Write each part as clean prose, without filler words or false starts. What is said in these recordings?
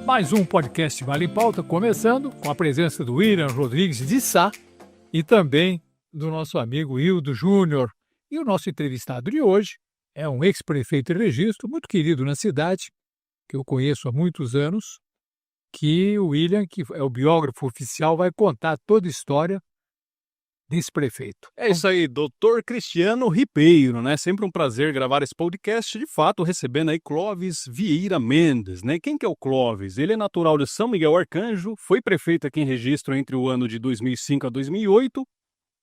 Mais um podcast Vale em Pauta, começando com a presença do William Rodrigues de Sá e também do nosso amigo Hildo Júnior. E o nosso entrevistado de hoje é um ex-prefeito de Registro, muito querido na cidade, que eu conheço há muitos anos, que o William, que é o biógrafo oficial, vai contar toda a história desse prefeito. É isso aí, Dr. Cristiano Ribeiro, né? Sempre um prazer gravar esse podcast, de fato, recebendo aí Clóvis Vieira Mendes, né? Quem que é o Clóvis? Ele é natural de São Miguel Arcanjo, foi prefeito aqui em Registro entre o ano de 2005 a 2008,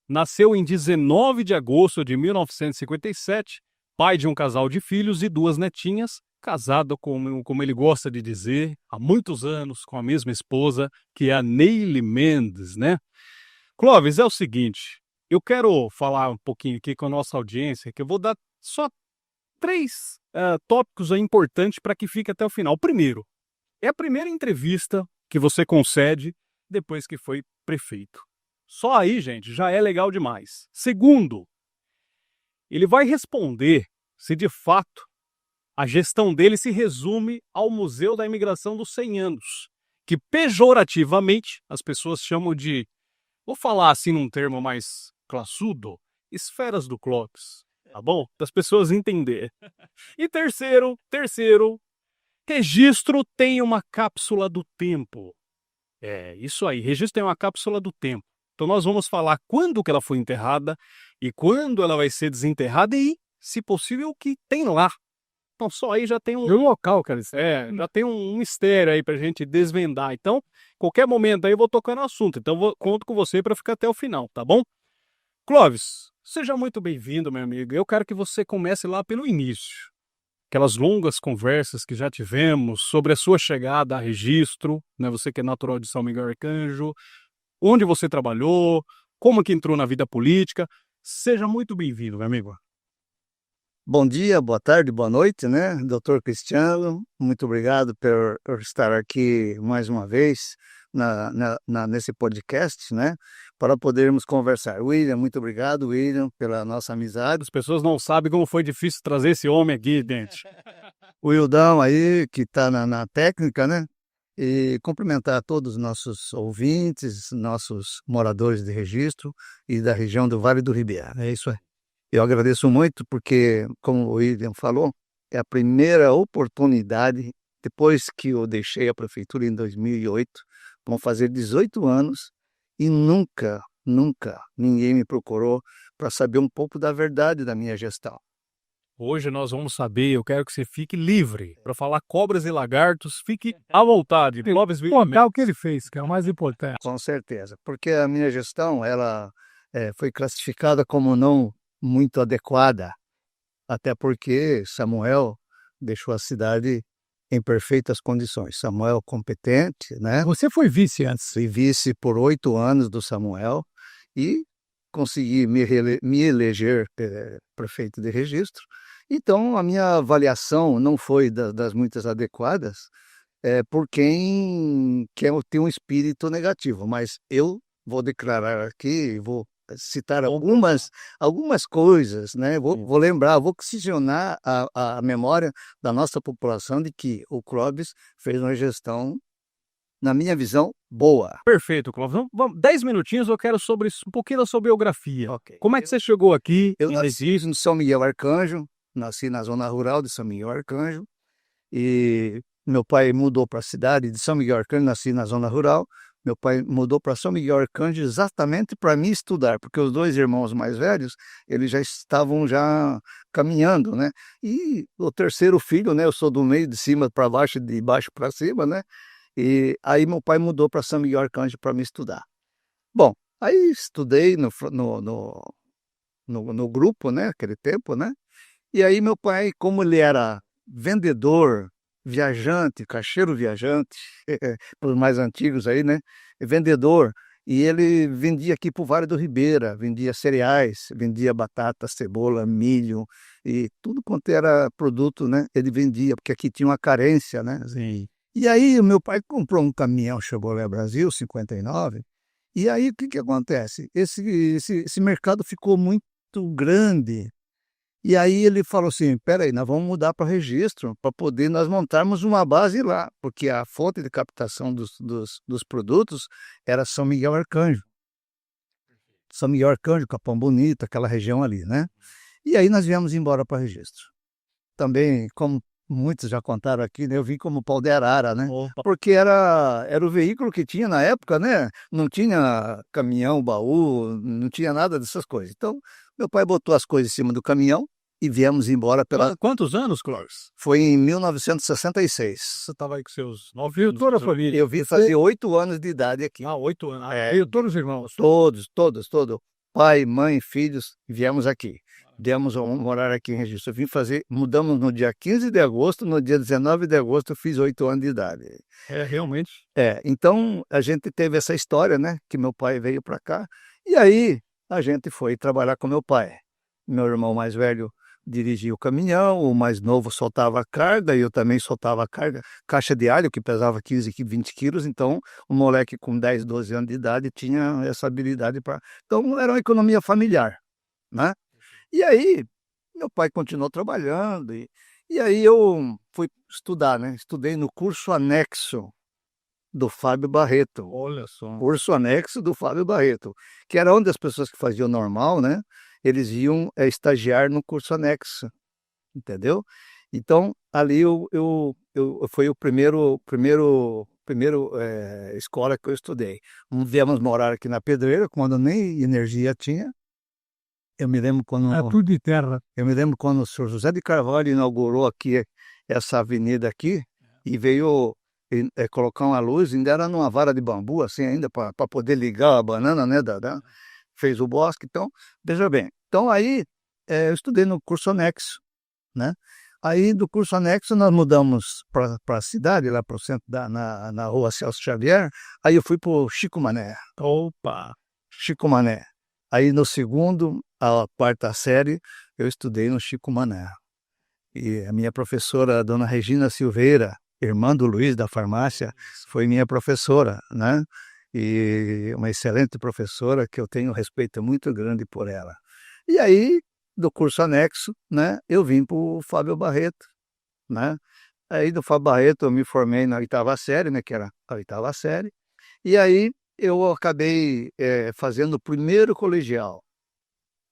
nasceu em 19 de agosto de 1957, pai de um casal de filhos e duas netinhas, casado, como ele gosta de dizer, há muitos anos com a mesma esposa, que é a Neile Mendes, né? Clóvis, é o seguinte, eu quero falar um pouquinho aqui com a nossa audiência, que eu vou dar só três tópicos aí importantes para que fique até o final. Primeiro, é a primeira entrevista que você concede depois que foi prefeito. Só aí, gente, já é legal demais. Segundo, ele vai responder se de fato a gestão dele se resume ao Museu da Imigração dos 100 anos, que pejorativamente as pessoas chamam de, vou falar assim num termo mais classudo, esferas do Clóvis, tá bom? Para as pessoas entenderem. E terceiro, Registro tem uma cápsula do tempo. É, isso aí, Registro tem uma cápsula do tempo. Então nós vamos falar quando que ela foi enterrada e quando ela vai ser desenterrada e, se possível, o que tem lá. Então só aí já tem E o local, cara. já tem um mistério aí pra gente desvendar. Então, qualquer momento aí eu vou tocar no assunto. Então, conto com você para ficar até o final, tá bom? Clóvis, seja muito bem-vindo, meu amigo. Eu quero que você comece lá pelo início. Aquelas longas conversas que já tivemos sobre a sua chegada a Registro, né? Você que é natural de São Miguel Arcanjo, onde você trabalhou, como que entrou na vida política. Seja muito bem-vindo, meu amigo. Bom dia, boa tarde, boa noite, né, Dr. Cristiano? Muito obrigado por estar aqui mais uma vez nesse podcast, né, para podermos conversar. William, muito obrigado, William, pela nossa amizade. As pessoas não sabem como foi difícil trazer esse homem aqui, gente. O Wildão aí, que está na técnica, né, e cumprimentar todos os nossos ouvintes, nossos moradores de Registro e da região do Vale do Ribeira. É isso aí. Eu agradeço muito porque, como o William falou, é a primeira oportunidade, depois que eu deixei a prefeitura em 2008, vão fazer 18 anos e nunca ninguém me procurou para saber um pouco da verdade da minha gestão. Hoje nós vamos saber, eu quero que você fique livre para falar cobras e lagartos, fique à vontade. Clóvis Vieira Contar o que ele fez, que é o mais importante. Com certeza, porque a minha gestão ela foi classificada como não muito adequada, até porque Samuel deixou a cidade em perfeitas condições. Samuel competente, né? Você foi vice antes. Fui vice por 8 anos do Samuel e consegui me eleger prefeito de Registro. Então, a minha avaliação não foi das muitas adequadas, por quem tem um espírito negativo, mas eu vou declarar aqui, vou citar algumas coisas, né? Vou lembrar, vou oxigenar a memória da nossa população de que o Clóvis fez uma gestão, na minha visão, boa. Perfeito, Clóvis. Vamos, 10 minutinhos eu quero um pouquinho da sua biografia. Okay. Como é que você chegou aqui? Eu nasci em São Miguel Arcanjo, nasci na zona rural de São Miguel Arcanjo, e meu pai mudou para a cidade de São Miguel Arcanjo, nasci na zona rural. Meu pai mudou para São Miguel Arcanjo exatamente para me estudar, porque os dois irmãos mais velhos, eles já estavam caminhando, né? E o terceiro filho, né? Eu sou do meio, de cima para baixo, de baixo para cima, né? E aí meu pai mudou para São Miguel Arcanjo para me estudar. Bom, aí estudei no grupo, né? Aquele tempo, né? E aí meu pai, como ele era vendedor, viajante, caixeiro viajante, para os mais antigos aí, né? Vendedor. E ele vendia aqui para o Vale do Ribeira, vendia cereais, vendia batata, cebola, milho e tudo quanto era produto, né? Ele vendia, porque aqui tinha uma carência, né? Sim. E aí o meu pai comprou um caminhão Chevrolet Brasil 59, e aí o que acontece? Esse mercado ficou muito grande E aí ele falou assim: espera aí, nós vamos mudar para registro, para poder nós montarmos uma base lá, porque a fonte de captação dos produtos era São Miguel Arcanjo. São Miguel Arcanjo, Capão Bonito, aquela região ali, né? E aí nós viemos embora para registro. Também, como muitos já contaram aqui, né, eu vim como pau de arara, né? Opa. Porque era o veículo que tinha na época, né? Não tinha caminhão, baú, não tinha nada dessas coisas. Então, meu pai botou as coisas em cima do caminhão e viemos embora pela... Quantos anos, Clóvis? Foi em 1966. Você estava aí com seus 9 Viu anos. toda a família. Eu vim fazer 8 anos de idade aqui. 8 anos. Viu todos os irmãos. Todos. Pai, mãe, filhos, viemos aqui. Viemos morar aqui em Registro. Eu vim fazer, mudamos no dia 15 de agosto, no dia 19 de agosto eu fiz 8 anos de idade. Realmente. Então a gente teve essa história, né, que meu pai veio para cá, e aí a gente foi trabalhar com meu pai. Meu irmão mais velho dirigia o caminhão, o mais novo soltava a carga, e eu também soltava a carga, caixa de alho que pesava 15, 20 quilos, então o moleque com 10, 12 anos de idade tinha essa habilidade para... Então era uma economia familiar, né? E aí, meu pai continuou trabalhando, e aí eu fui estudar, né? Estudei no curso anexo do Fábio Barreto. Olha só. Curso anexo do Fábio Barreto, que era onde as pessoas que faziam normal, né? Eles iam estagiar no curso anexo, entendeu? Então, ali foi o primeiro escola que eu estudei. Viemos morar aqui na Pedreira, quando nem energia tinha. Eu me lembro quando... É tudo de terra. Eu me lembro quando o senhor José de Carvalho inaugurou aqui essa avenida aqui e veio colocar uma luz, ainda era numa vara de bambu, assim, ainda para poder ligar a banana, né? Fez o bosque, então, veja bem. Então aí eu estudei no curso anexo, né? Aí do curso anexo nós mudamos para a cidade, lá para o centro, na rua Celso Xavier, aí eu fui para o Chico Mané. Opa! Chico Mané. Aí no segundo, a quarta série, eu estudei no Chico Mané. E a minha professora, a dona Regina Silveira, irmã do Luiz da farmácia, foi minha professora, né? E uma excelente professora que eu tenho um respeito muito grande por ela. E aí, do curso anexo, né, eu vim para o Fábio Barreto, né? Aí do Fábio Barreto eu me formei na 8ª série, né, que era a 8ª série. E aí eu acabei fazendo o primeiro colegial,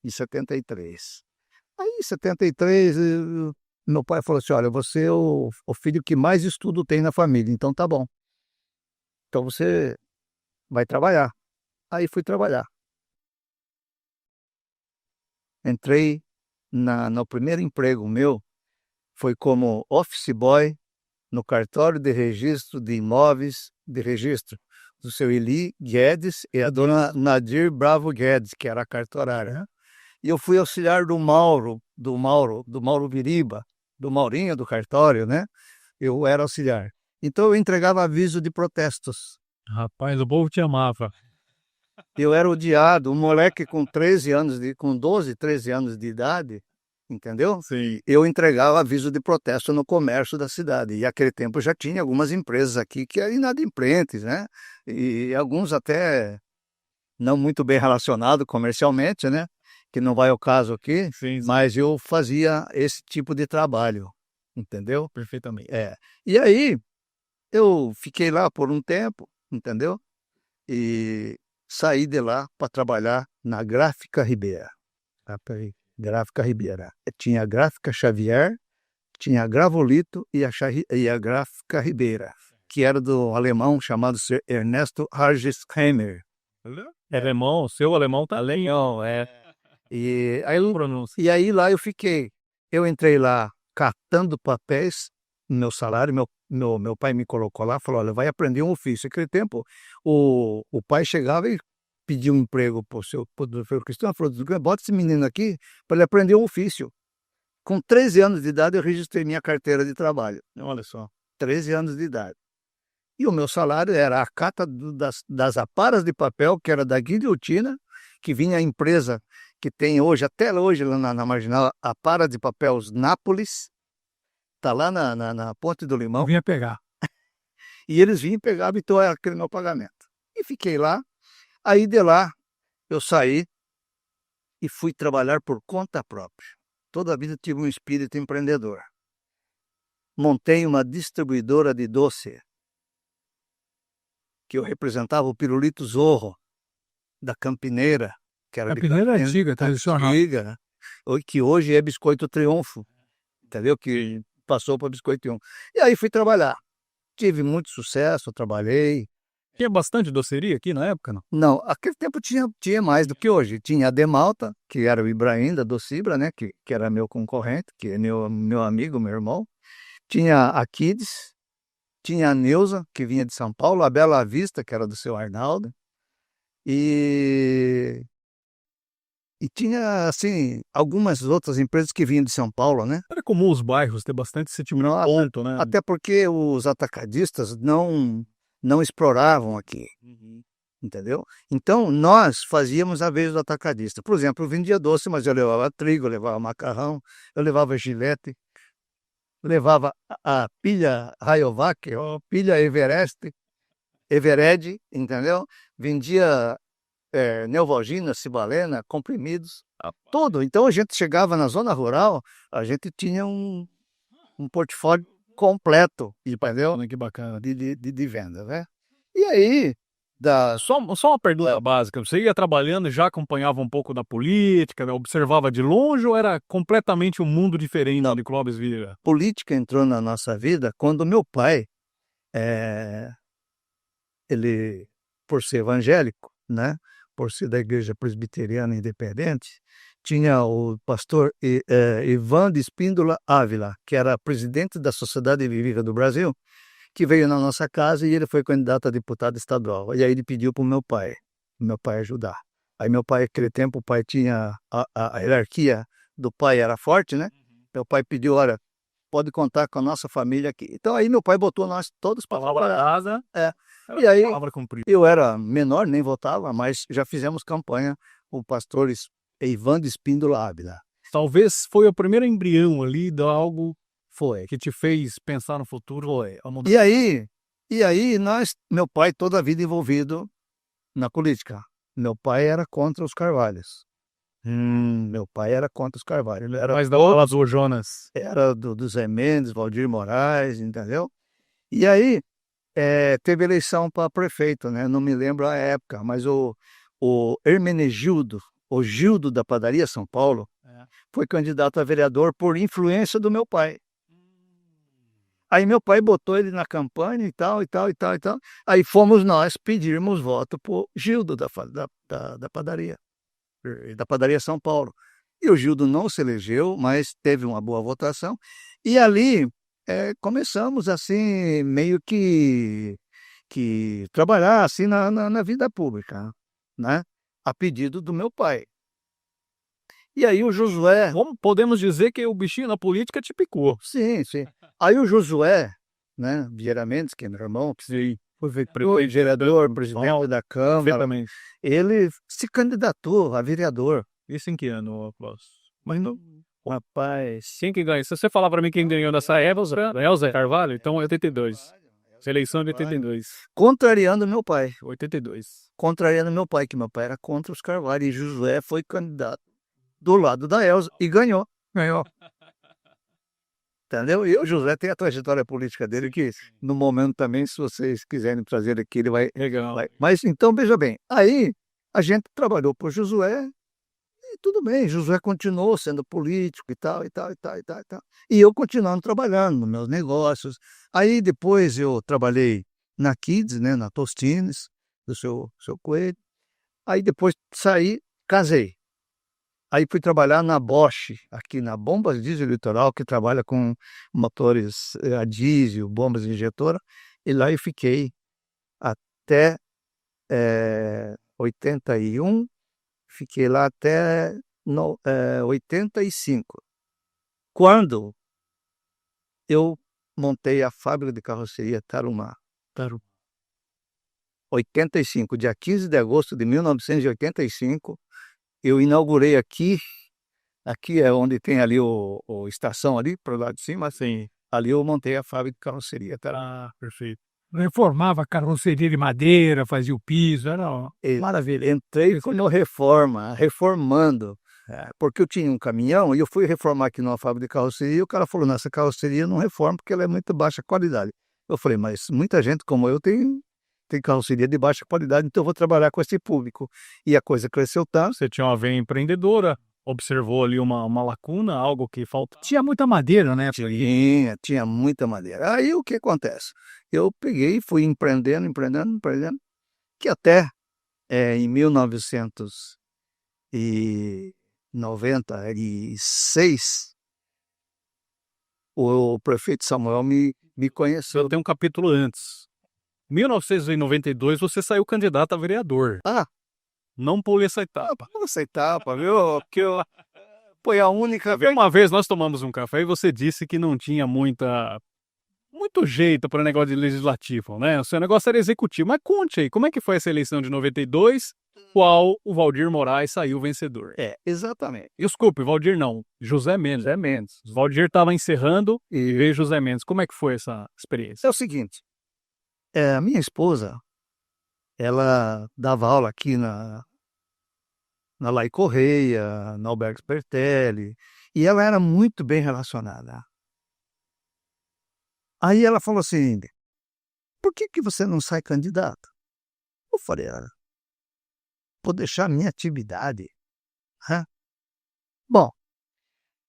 em 73. Aí em 73, meu pai falou assim: olha, você é o filho que mais estudo tem na família, então tá bom. Então você vai trabalhar. Aí fui trabalhar. Entrei no primeiro emprego meu, foi como office boy no cartório de registro de imóveis de registro do seu Eli Guedes e a dona Nadir Bravo Guedes, que era a cartorária. E eu fui auxiliar do Mauro Biriba, do Maurinho, do cartório, né? Eu era auxiliar. Então eu entregava aviso de protestos. Rapaz, o povo te amava. Eu era odiado, um moleque com 12, 13 anos de idade, entendeu? Sim. Eu entregava aviso de protesto no comércio da cidade. E naquele tempo já tinha algumas empresas aqui que eram inadimplentes, né? E alguns até não muito bem relacionados comercialmente, né? Que não vai ao caso aqui, Sim. mas eu fazia esse tipo de trabalho, entendeu? Perfeitamente. E aí eu fiquei lá por um tempo, entendeu? E saí de lá para trabalhar na Gráfica Ribeira. Gráfica Ribeira. Tinha a Gráfica Xavier, tinha a Gravolito e a Gráfica Ribeira, que era do alemão chamado Ernesto Hargesheimer. Alemão, seu alemão tá Alemão, E aí, pronúncia. e aí lá eu fiquei. Eu entrei lá catando papéis, meu salário, meu pai me colocou lá, falou: olha, vai aprender um ofício. Naquele tempo, o pai chegava e pedia um emprego para o seu Cristiano, falou: bota esse menino aqui para ele aprender um ofício. Com 13 anos de idade, eu registrei minha carteira de trabalho. Olha só. 13 anos de idade. E o meu salário era a cata das aparas de papel, que era da guilhotina, que vinha a empresa que tem hoje, até hoje, lá na Marginal, a para de papéis Nápoles, está lá na Ponte do Limão. Eu vinha pegar. E eles vinham e pegavam, então era aquele meu pagamento. E fiquei lá, aí de lá eu saí e fui trabalhar por conta própria. toda a vida tive um espírito empreendedor. Montei uma distribuidora de doce, que eu representava o Pirulito Zorro, da Campineira, que era Campineira é antiga, tradicional. antiga, que hoje é Biscoito Triunfo, entendeu? Que passou para Biscoito Triunfo. E aí fui trabalhar. Tive muito sucesso, trabalhei. Tinha bastante doceria aqui na época, não? Não, aquele tempo tinha mais do que hoje. Tinha a Demalta, que era o Ibrahim da Docibra, né? Que era meu concorrente, que é meu amigo, meu irmão. Tinha a Kids, tinha a Neuza, que vinha de São Paulo, a Bela Vista, que era do seu Arnaldo. E tinha, assim, algumas outras empresas que vinham de São Paulo, né? Era comum os bairros ter bastante esse tipo de Não, ponto, né? até porque os atacadistas não exploravam aqui, entendeu? Então, nós fazíamos a vez do atacadista. Por exemplo, eu vendia doce, mas eu levava trigo, eu levava macarrão, eu levava gilete, levava a pilha Rayovac, ou pilha Evered, entendeu? Vendia Neuvalgina, Cibalena, comprimidos, tudo. Então a gente chegava na zona rural, a gente tinha um portfólio completo, entendeu? Que bacana. De venda, né? E aí, Só uma pergunta básica. Você ia trabalhando e já acompanhava um pouco da política, né? Observava de longe ou era completamente um mundo diferente de Clóvis Vieira? política entrou na nossa vida quando meu pai, ele, por ser evangélico, né? Por ser da Igreja Presbiteriana Independente, tinha o pastor Ivan de Espíndola Ávila, que era presidente da Sociedade Bíblica do Brasil, que veio na nossa casa e ele foi candidato a deputado estadual. E aí ele pediu para o meu pai ajudar. Aí meu pai, naquele tempo, o pai tinha a hierarquia do pai era forte, né? Meu pai pediu, olha, pode contar com a nossa família aqui. Então aí meu pai botou nós todos para Palavra casa. E aí Palavra cumprida. eu era menor, nem votava, mas já fizemos campanha com pastores Ivan de Espíndola Ávila. Talvez foi o primeiro embrião ali de algo Foi. que te fez pensar no futuro. Foi. E aí meu pai toda a vida envolvido na política. Meu pai era contra os Carvalhos. Meu pai era contra os Carvalhos. Ele era mais da Fala Azul, Jonas. Era do Zé Mendes, Valdir Moraes, entendeu? E aí teve eleição para prefeito, né? Não me lembro a época, mas o Hermenegildo, o Gildo da Padaria São Paulo, foi candidato a vereador por influência do meu pai. Aí meu pai botou ele na campanha e tal. Aí fomos nós pedirmos voto pro Gildo da padaria, da Padaria São Paulo. E o Gildo não se elegeu, mas teve uma boa votação. E ali começamos assim, meio que trabalhar assim na vida pública, né? A pedido do meu pai. E aí o Josué... Como podemos dizer que o bichinho na política te picou? Sim. Aí o Josué, né, Vieira Mendes, que é meu irmão, que foi vereador, presidente da Câmara, ele se candidatou a vereador. Isso em que ano, Clóvis? Mas não... Rapaz... Quem que ganha? Se você falar pra mim quem ganhou nessa época, é o Zé Carvalho, então é 82. Eleição de 82. Contrariando meu pai. 82. Contrariando meu pai, que meu pai era contra os Carvalho. E Josué foi candidato do lado da Elza e ganhou. Entendeu? E o José tem a trajetória política dele, que no momento também, se vocês quiserem trazer aqui, ele vai... Legal. Mas então, veja bem, aí a gente trabalhou por Josué e tudo bem, Josué continuou sendo político e tal. E eu continuando trabalhando nos meus negócios. Aí depois eu trabalhei na Kids, né, na Tostines, do seu Coelho. Aí depois saí, casei. Aí fui trabalhar na Bosch, aqui na Bombas Diesel Litoral, que trabalha com motores a diesel, bombas injetoras. E lá eu fiquei até 81, fiquei lá até 85. Quando eu montei a fábrica de carroceria Tarumã. 85, dia 15 de agosto de 1985, eu inaugurei aqui é onde tem ali o estação ali, para o lado de cima, assim, ali eu montei a fábrica de carroceria. Perfeito. Reformava a carroceria de madeira, fazia o piso, era maravilha. Entrei com reformando Porque eu tinha um caminhão e eu fui reformar aqui numa fábrica de carroceria e o cara falou: "Nessa carroceria não reforma porque ela é muito baixa qualidade". Eu falei: "Mas muita gente como eu tem carroceria de baixa qualidade, então eu vou trabalhar com esse público". E a coisa cresceu tanto. Você tinha uma veia empreendedora, observou ali uma lacuna, algo que falta. Tinha muita madeira, né? Tinha muita madeira. Aí o que acontece? Eu peguei e fui empreendendo, que até, em 1996, o prefeito Samuel me conheceu. Eu tenho um capítulo antes. 1992 você saiu candidato a vereador. Ah, Não pule essa etapa. pula essa etapa, viu? Porque foi a única vez. Uma vez nós tomamos um café e você disse que não tinha muito jeito para o negócio de legislativo, né? O seu negócio era executivo. Mas conte aí, como é que foi essa eleição de 92, qual o Valdir Moraes saiu vencedor? Exatamente. Desculpe, Valdir não, José Mendes. José Mendes. Valdir estava encerrando e E veio José Mendes. Como é que foi essa experiência? é o seguinte, a minha esposa, ela dava aula aqui na Lai Correia, na Alberto Bertelli, e ela era muito bem relacionada. Aí ela falou assim: "Por que você não sai candidato?" Eu falei: "Olha, vou deixar a minha atividade, né". Bom,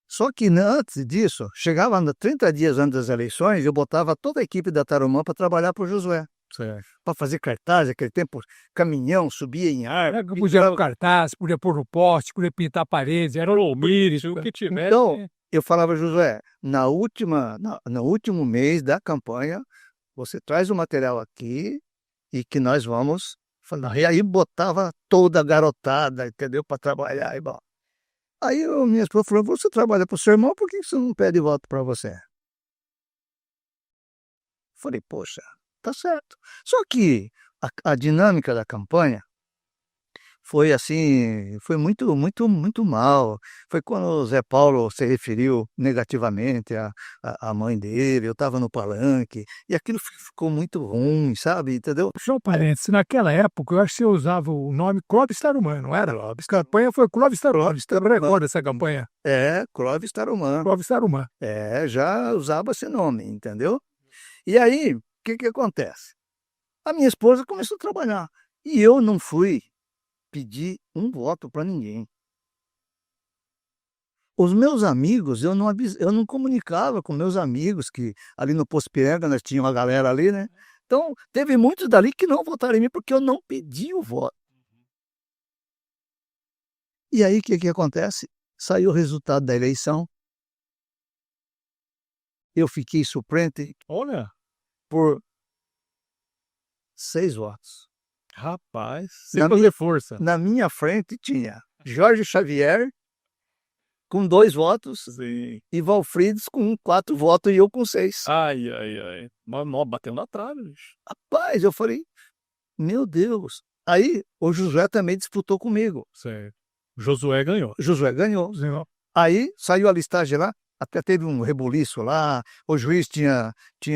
só que antes disso, chegava 30 dias antes das eleições, eu botava toda a equipe da Tarumã para trabalhar para o Josué, Certo. para fazer cartaz. Aquele tempo, caminhão subia em árvore. Podia pôr cartaz, podia pôr no poste, podia pintar paredes, era o Mires, o que tivesse. Então, eu falava: "Josué, no último mês da campanha, você traz o material aqui e que nós vamos". E aí botava toda a garotada, entendeu, para trabalhar. E bom, aí minha esposa falou: "Você trabalha para o seu irmão, por que você não pede voto para você?" Falei: "Poxa, tá certo". Só que a dinâmica da campanha foi assim, foi muito mal. Foi quando o Zé Paulo se referiu negativamente à mãe dele, eu estava no palanque, e aquilo ficou muito ruim, sabe, entendeu? Só um parênteses, naquela época eu acho que você usava o nome Clóvis Tarumã, não era? A campanha foi Clóvis Tarumã. Eu recordo essa campanha. Clóvis Tarumã. Clóvis Tarumã. Já usava esse nome, entendeu? E aí, o que acontece? A minha esposa começou a trabalhar, e eu não fui pedir um voto para ninguém. Os meus amigos, eu não comunicava com meus amigos, que ali no Poço Ipiranga nós tinha uma galera ali, né. Então, teve muitos dali que não votaram em mim, porque eu não pedi o voto. E aí, o que acontece? Saiu o resultado da eleição. Eu fiquei suplente Olha, por 6 votos. rapaz, Na sem fazer força. Na minha frente tinha Jorge Xavier com 2 votos Sim. e Valfrides com 4 votos e eu com 6. Ai, ai, ai. Nó, bateu na trave, bicho. Rapaz, eu falei: "Meu Deus". Aí o Josué também disputou comigo. Certo. Josué ganhou. Josué ganhou. Aí saiu a listagem lá, até teve um rebuliço lá, o juiz tinha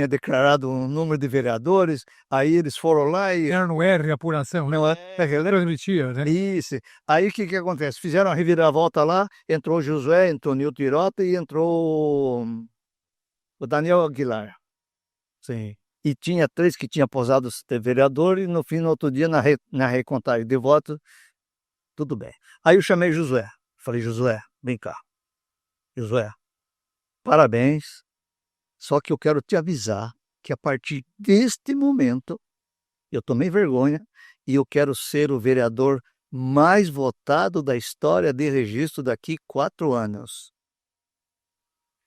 declarado um número de vereadores, aí eles foram lá e Era no R, apuração, né? não é Transmitia, né? isso. Aí o que acontece? Fizeram a reviravolta lá, entrou o Josué, entrou o Nilton Irota e entrou o Daniel Aguilar. Sim. E tinha 3 que tinha posado ser vereador e no outro dia, na recontagem de votos, tudo bem. Aí eu chamei Josué, falei: "Josué, vem cá. Josué, parabéns, só que eu quero te avisar que a partir deste momento, eu tomei vergonha e eu quero ser o vereador mais votado da história de Registro daqui 4 anos".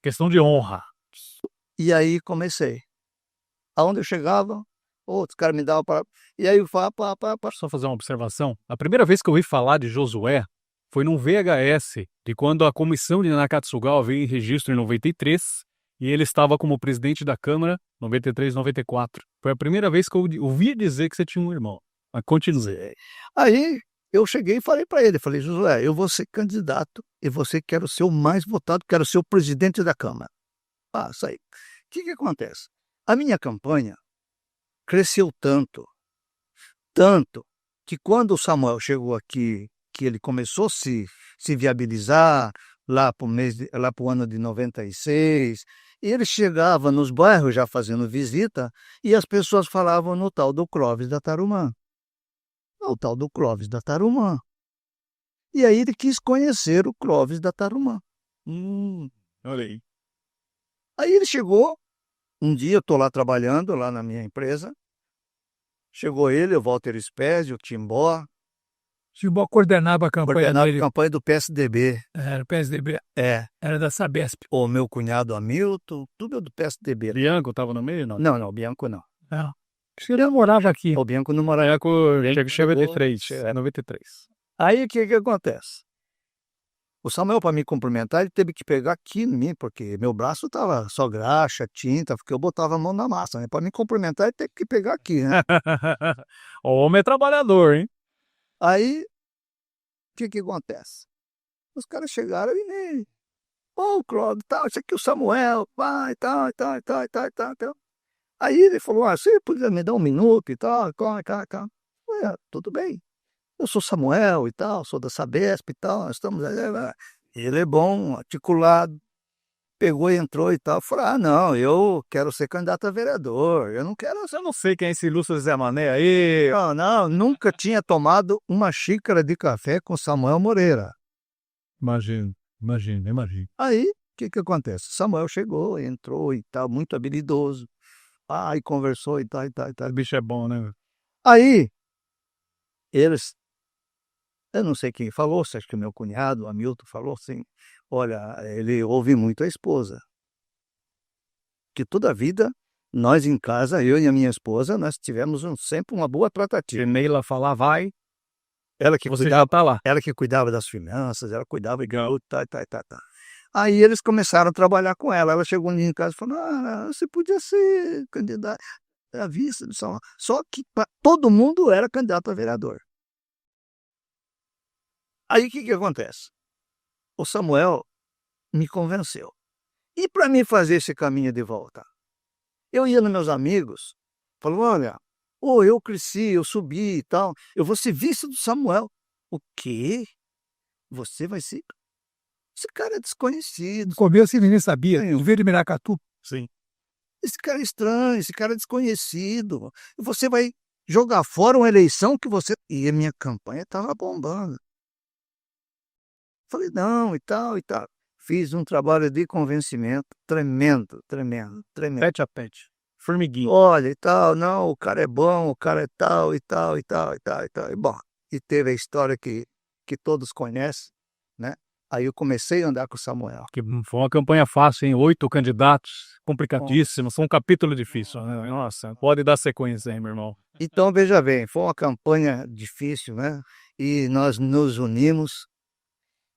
Questão de honra. E aí comecei. Aonde eu chegava, outros caras me davam para. E aí eu falava: Só fazer uma observação. A primeira vez que eu ouvi falar de Josué foi num VHS, de quando a comissão de Nakatsugawa veio em registro em 93 e ele estava como presidente da Câmara 93, 94. Foi a primeira vez que eu ouvi dizer que você tinha um irmão. Mas continue. Aí eu cheguei e falei para ele, falei: "Josué, eu vou ser candidato e você quero ser o mais votado, quero ser o presidente da Câmara". Isso aí. O que acontece? A minha campanha cresceu tanto, que quando o Samuel chegou aqui, que ele começou a se viabilizar lá para o ano de 96, e ele chegava nos bairros já fazendo visita, e as pessoas falavam no tal do Clóvis da Tarumã. O tal do Clóvis da Tarumã. E aí ele quis conhecer o Clóvis da Tarumã. Olha aí. Aí ele chegou, um dia eu estou lá trabalhando, lá na minha empresa, chegou ele, o Walter Spezia, o Timbó, Timbó coordenava a campanha coordenava a dele. campanha do PSDB. Era o PSDB, É, era da Sabesp. o meu cunhado Hamilton, tudo é do PSDB. Bianco estava no meio, não? Não, o Bianco não. É. Acho que ele morava aqui. O Bianco não morava. Bianco chegou em 93. É 93. Aí o que acontece? O Samuel, para me cumprimentar, ele teve que pegar aqui em mim, porque meu braço estava só graxa, tinta, porque eu botava a mão na massa, né? Para me cumprimentar, ele teve que pegar aqui, né? O homem é trabalhador, hein? Aí, o que acontece? Os caras chegaram e nem... Ô, Cláudio, tal, esse aqui é o Samuel, pai, tal. Aí ele falou, você podia me dar um minuto e tal. Tudo bem. Eu sou Samuel e tal, sou da Sabesp e tal, nós estamos... Ele é bom, articulado, pegou e entrou e tal. Falei, não, eu quero ser candidato a vereador, eu não quero... Eu não sei quem é esse Lúcio Zé Mané aí. Não, nunca tinha tomado uma xícara de café com Samuel Moreira. Imagino. Aí, o que acontece? Samuel chegou, entrou e tal, muito habilidoso. E conversou e tal. O bicho é bom, né? Aí, eles... Eu não sei quem falou, se acho que o meu cunhado, o Hamilton, falou assim, olha, ele ouve muito a esposa. Que toda a vida, nós em casa, eu e a minha esposa, nós tivemos sempre uma boa tratativa. Neila falar, vai, Ela que você cuidava, já tá lá. ela que cuidava das finanças, ela cuidava de tudo, tá. Aí eles começaram a trabalhar com ela. Ela chegou um dia em casa e falou, você podia ser candidato a vice do São Paulo. Só que todo mundo era candidato a vereador. Aí o que acontece? O Samuel me convenceu. E para mim fazer esse caminho de volta? Eu ia nos meus amigos, falou, olha, eu cresci, eu subi e tal, eu vou ser vice do Samuel. O quê? Você vai ser? Esse cara é desconhecido. No começo ele nem sabia, Sim. ele veio de Miracatu. Sim. Esse cara é estranho, esse cara é desconhecido. Você vai jogar fora uma eleição que você... E a minha campanha estava bombando. Falei, não, e tal. Fiz um trabalho de convencimento tremendo. Pete a pete. Formiguinho. Olha, e tal, não, o cara é bom, o cara é tal, e tal. E bom, e teve a história que todos conhecem, né? Aí eu comecei a andar com o Samuel. Que foi uma campanha fácil, hein? 8 candidatos, complicadíssimo. Foi um capítulo difícil, né? Nossa, pode dar sequência aí, meu irmão. Então, veja bem, foi uma campanha difícil, né? E nós nos unimos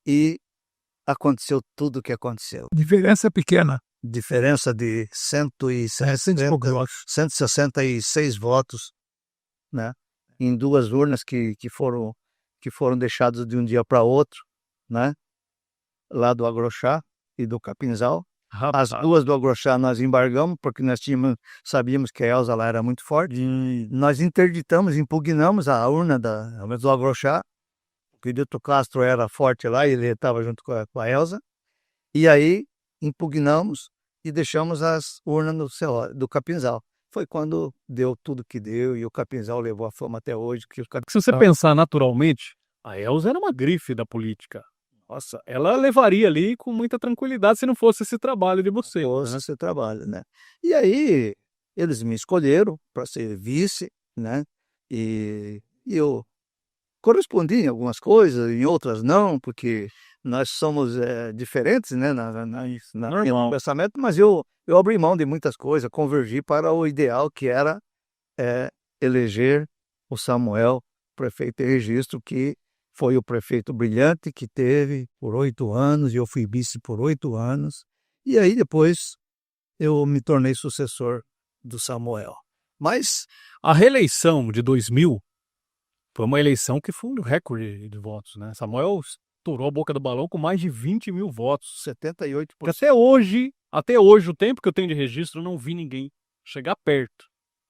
e aconteceu tudo o que aconteceu. Diferença pequena. Diferença de 166 votos, né? Em duas urnas que foram deixadas de um dia para outro, né? Lá do Agrochá e do Capinzal. As duas do Agrochá nós embargamos, porque nós sabíamos que a Elza lá era muito forte. Nós impugnamos a urna do Agrochá, porque o Dito Castro era forte lá e ele estava junto com a Elza. E aí impugnamos e deixamos as urnas do Capinzal. Foi quando deu tudo que deu e o Capinzal levou a fama até hoje. Se você pensar naturalmente, a Elza era uma grife da política. Nossa, ela levaria ali com muita tranquilidade se não fosse esse trabalho de você. Esse trabalho, né? E aí eles me escolheram para ser vice, né? E eu correspondi em algumas coisas, em outras não, porque nós somos diferentes, né, no pensamento, mas eu abri mão de muitas coisas, convergi para o ideal que era eleger o Samuel prefeito de Registro, que foi o prefeito brilhante que teve por 8 anos, e eu fui vice por 8 anos, e aí depois eu me tornei sucessor do Samuel. Mas a reeleição de 2000 foi uma eleição que foi um recorde de votos, né? Samuel estourou a boca do balão com mais de 20 mil votos. 78%. Até hoje, o tempo que eu tenho de registro, eu não vi ninguém chegar perto.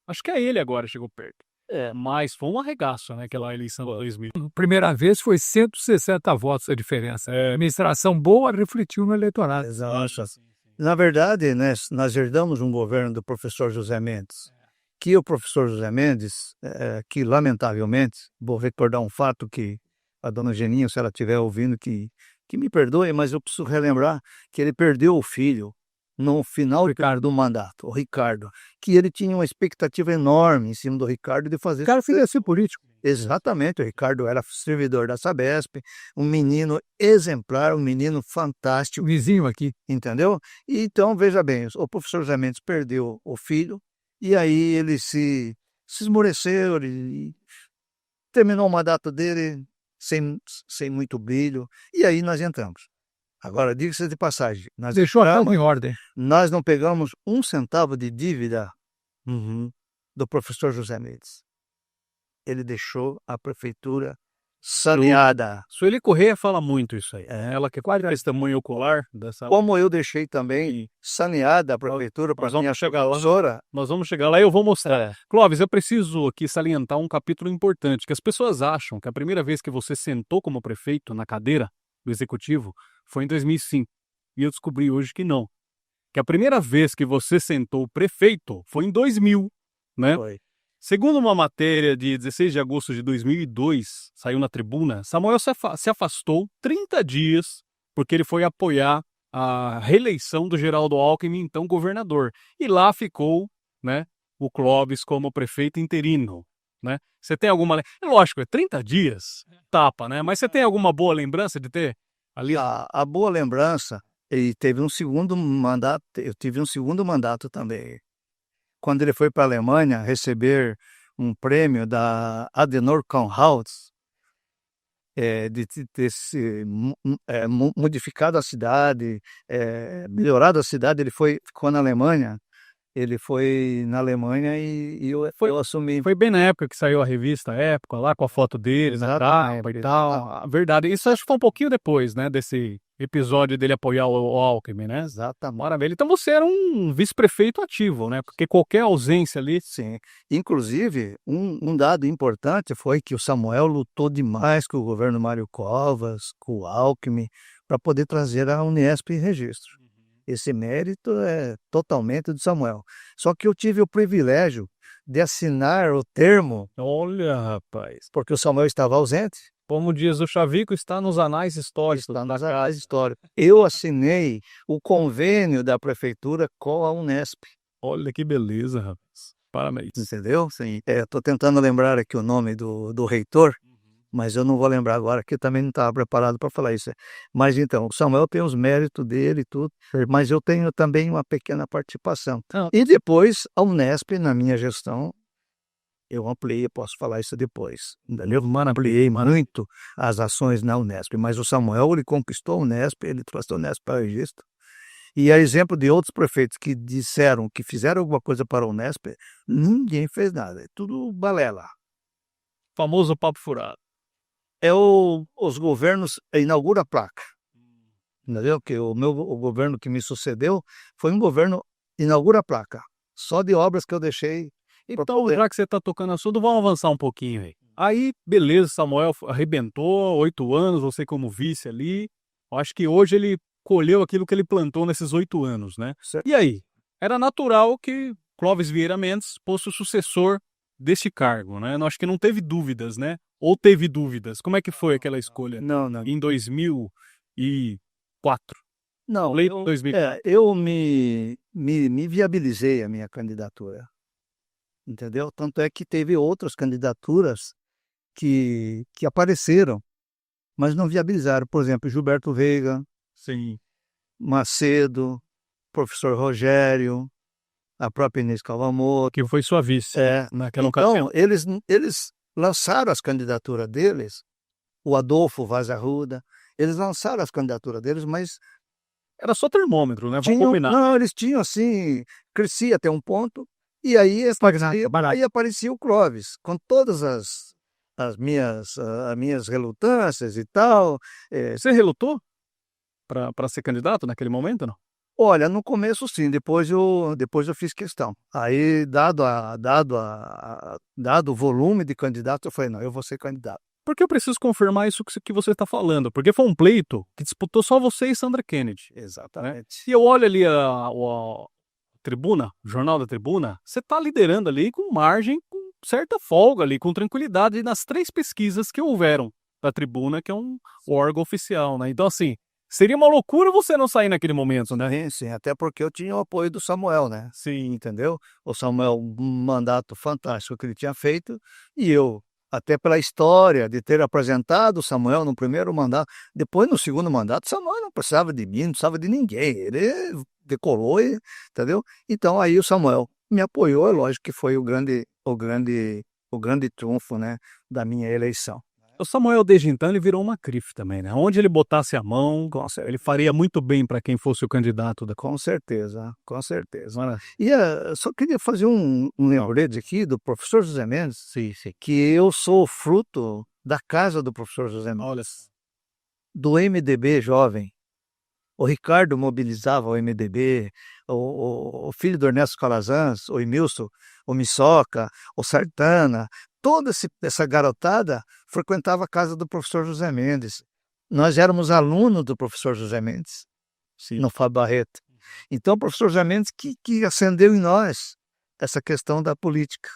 Acho que é ele agora chegou perto. Mas foi um arregaço, né, aquela eleição de 2000. Primeira vez foi 160 votos a diferença. A administração boa refletiu no eleitorado. Exato. Na verdade, né, nós herdamos um governo do professor José Mendes, que o professor José Mendes, que lamentavelmente, vou recordar um fato que a dona Geninha, se ela estiver ouvindo, que me perdoe, mas eu preciso relembrar que ele perdeu o filho no final do mandato, o Ricardo, que ele tinha uma expectativa enorme em cima do Ricardo de fazer... O cara queria ser político. Exatamente, o Ricardo era servidor da Sabesp, um menino exemplar, um menino fantástico, Vizinho aqui. entendeu? E então, veja bem, o professor José Mendes perdeu o filho, e aí ele se esmoreceu, ele terminou o mandato dele sem muito brilho, e aí nós entramos. Agora, diga-se de passagem, Deixou a casa em ordem. nós não pegamos um centavo de dívida do professor José Mendes. Ele deixou a prefeitura saneada. Sueli Correia fala muito isso aí. Ela que é quase testemunho ocular dessa... Como eu deixei também saneada a prefeitura para minha supervisora. Nós vamos chegar lá e eu vou mostrar. Clóvis, eu preciso aqui salientar um capítulo importante, que as pessoas acham que a primeira vez que você sentou como prefeito na cadeira do executivo foi em 2005. E eu descobri hoje que não. Que a primeira vez que você sentou prefeito foi em 2000, né? Foi. Segundo uma matéria de 16 de agosto de 2002, saiu na Tribuna, Samuel se afastou 30 dias porque ele foi apoiar a reeleição do Geraldo Alckmin, então governador. E lá ficou, né, o Clóvis como prefeito interino. Né? Você tem alguma... Lógico, é 30 dias, tapa, né? Mas você tem alguma boa lembrança de ter ali? A boa lembrança, ele teve um segundo mandato, eu tive um segundo mandato também. Quando ele foi para a Alemanha receber um prêmio da Adenauer Haus, de ter modificado a cidade, melhorado a cidade, ficou na Alemanha. Ele foi na Alemanha e eu assumi. Foi bem na época que saiu a revista Época, lá com a foto dele na capa e tal. A verdade, isso acho que foi um pouquinho depois, né, desse episódio dele apoiar o Alckmin, né? Exatamente. Maravilha. Então você era um vice-prefeito ativo, né? Porque qualquer ausência ali... Sim. Inclusive, um dado importante foi que o Samuel lutou demais com o governo Mário Covas, com o Alckmin, para poder trazer a Unesp em registro. Esse mérito é totalmente do Samuel. Só que eu tive o privilégio de assinar o termo. Olha, rapaz. Porque o Samuel estava ausente. Como diz o Chavico, está nos anais históricos. Está nos anais históricos. Eu assinei o convênio da prefeitura com a Unesp. Olha que beleza, rapaz. Parabéns. Entendeu? Sim. Estou tentando lembrar aqui o nome do reitor, mas eu não vou lembrar agora, que eu também não estava preparado para falar isso. Mas então, o Samuel tem os méritos dele e tudo, mas eu tenho também uma pequena participação. E depois, a Unesp, na minha gestão, eu ampliei, posso falar isso depois. Eu ampliei muito as ações na Unesp, mas o Samuel, ele conquistou a Unesp, ele trouxe a Unesp para o registro. E a exemplo de outros prefeitos que disseram que fizeram alguma coisa para a Unesp, ninguém fez nada, é tudo balela. Famoso papo furado. Os governos inauguram a placa, entendeu? Que o governo que me sucedeu foi um governo inaugura a placa, só de obras que eu deixei. Então, já que você está tocando assunto, vamos avançar um pouquinho aí. Aí, beleza, Samuel arrebentou, 8 anos, você como vice ali. Eu acho que hoje ele colheu aquilo que ele plantou nesses 8 anos, né? Certo. E aí? Era natural que Clóvis Vieira Mendes fosse o sucessor deste cargo, né? Eu acho que não teve dúvidas, né? Ou teve dúvidas? Como é que foi aquela escolha? Não. Em 2004? Não, Lei 2000. eu me viabilizei a minha candidatura, entendeu? Tanto é que teve outras candidaturas que apareceram, mas não viabilizaram. Por exemplo, Gilberto Veiga, Sim. Macedo, professor Rogério, a própria Inês Calvamoto. Que foi sua vice naquela ocasião. Então, eles lançaram as candidaturas deles, o Adolfo Vaz Arruda, eles lançaram as candidaturas deles, mas... Era só termômetro, né? Vamos combinar. Não, eles tinham assim, crescia até um ponto, e aí aparecia o Clóvis, com todas as minhas relutâncias e tal. Você relutou para ser candidato naquele momento, não? Olha, no começo sim, depois eu fiz questão. Aí, dado o volume de candidatos, eu falei: "Não, eu vou ser candidato". Porque eu preciso confirmar isso que você está falando, porque foi um pleito que disputou só você e Sandra Kennedy, né. Exatamente. E eu olho ali a tribuna, o jornal da tribuna, você está liderando ali com margem, com certa folga ali, com tranquilidade nas 3 pesquisas que houveram da tribuna, que é um órgão oficial, né. Então assim, seria uma loucura você não sair naquele momento, né. Sim, sim, até porque eu tinha o apoio do Samuel, né, Sim. entendeu? O Samuel, um mandato fantástico que ele tinha feito, e eu, até pela história de ter apresentado o Samuel no primeiro mandato, depois no segundo mandato, o Samuel não precisava de mim, não precisava de ninguém, ele decolou e entendeu? Então aí o Samuel me apoiou, é lógico que foi o grande trunfo, né, da minha eleição. O Samuel, desde então, ele virou uma crife também, né. Onde ele botasse a mão, ele faria muito bem para quem fosse o candidato da Com certeza, com certeza. Mara E, só queria fazer um lembrete aqui do professor José Mendes, sim, sim. que eu sou fruto da casa do professor José Mendes, Olha, do MDB jovem. O Ricardo mobilizava o MDB, o filho do Ernesto Calazans, o Emilson, o Missoca, o Sartana, toda essa garotada frequentava a casa do professor José Mendes. Nós éramos alunos do professor José Mendes, sim. no Fábio Barreto. Então o professor José Mendes que acendeu em nós essa questão da política,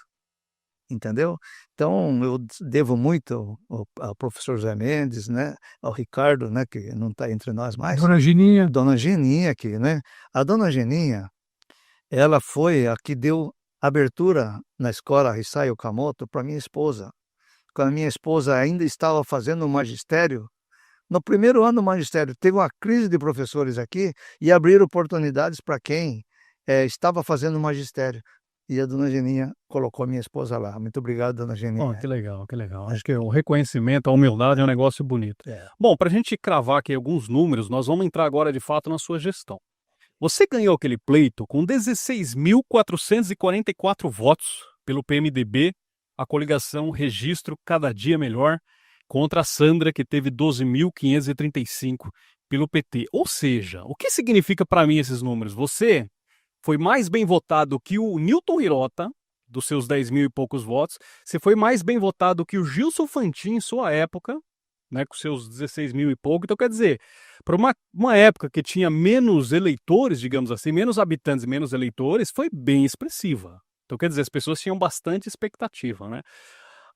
entendeu? Então eu devo muito ao professor José Mendes, né, ao Ricardo, né, que não está entre nós mais. Dona Gininha. Dona Geninha aqui, né. A dona Geninha, ela foi a que deu abertura na escola Risai Okamoto para minha esposa. Quando a minha esposa ainda estava fazendo o magistério, no primeiro ano do magistério, teve uma crise de professores aqui e abriram oportunidades para quem, estava fazendo o magistério. E a dona Geninha colocou a minha esposa lá. Muito obrigado, dona Ó, Geninha. que legal, que legal. Acho que o reconhecimento, a humildade é um negócio bonito. É. Bom, para a gente cravar aqui alguns números, nós vamos entrar agora de fato na sua gestão. Você ganhou aquele pleito com 16.444 votos pelo PMDB, a coligação Registro Cada Dia Melhor, contra a Sandra, que teve 12.535 pelo PT. Ou seja, o que significa para mim esses números? Você foi mais bem votado que o Newton Hirota, dos seus 10 mil e poucos votos. Você foi mais bem votado que o Gilson Fantin em sua época, né, com seus 16 mil e pouco. Então, quer dizer, para uma época que tinha menos eleitores, digamos assim, menos habitantes e menos eleitores, foi bem expressiva. Então, quer dizer, as pessoas tinham bastante expectativa, né?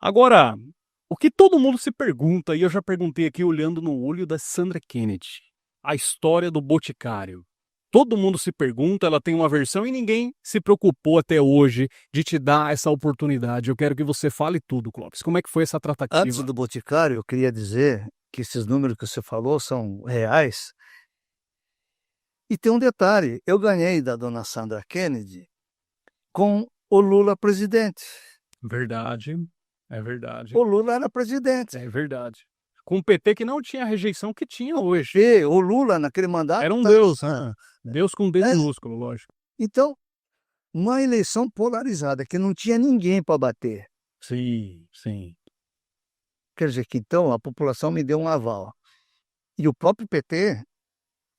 Agora, o que todo mundo se pergunta, e eu já perguntei aqui olhando no olho da Sandra Kennedy, a história do Boticário. Todo mundo se pergunta, ela tem uma versão e ninguém se preocupou até hoje de te dar essa oportunidade. Eu quero que você fale tudo, Clóvis. Como é que foi essa Antes tratativa? do Boticário, eu queria dizer que esses números que você falou são reais. E tem um detalhe, eu ganhei da dona Sandra Kennedy com o Lula presidente. Verdade, é verdade, O Lula era presidente. é verdade. Com um PT que não tinha a rejeição que tinha hoje. E o Lula, naquele mandato, Era um tá- Deus, né? Deus com D É. minúsculo, lógico. Então, uma eleição polarizada, que não tinha ninguém para bater. Sim, sim. Quer dizer que então a população me deu um aval. E o próprio PT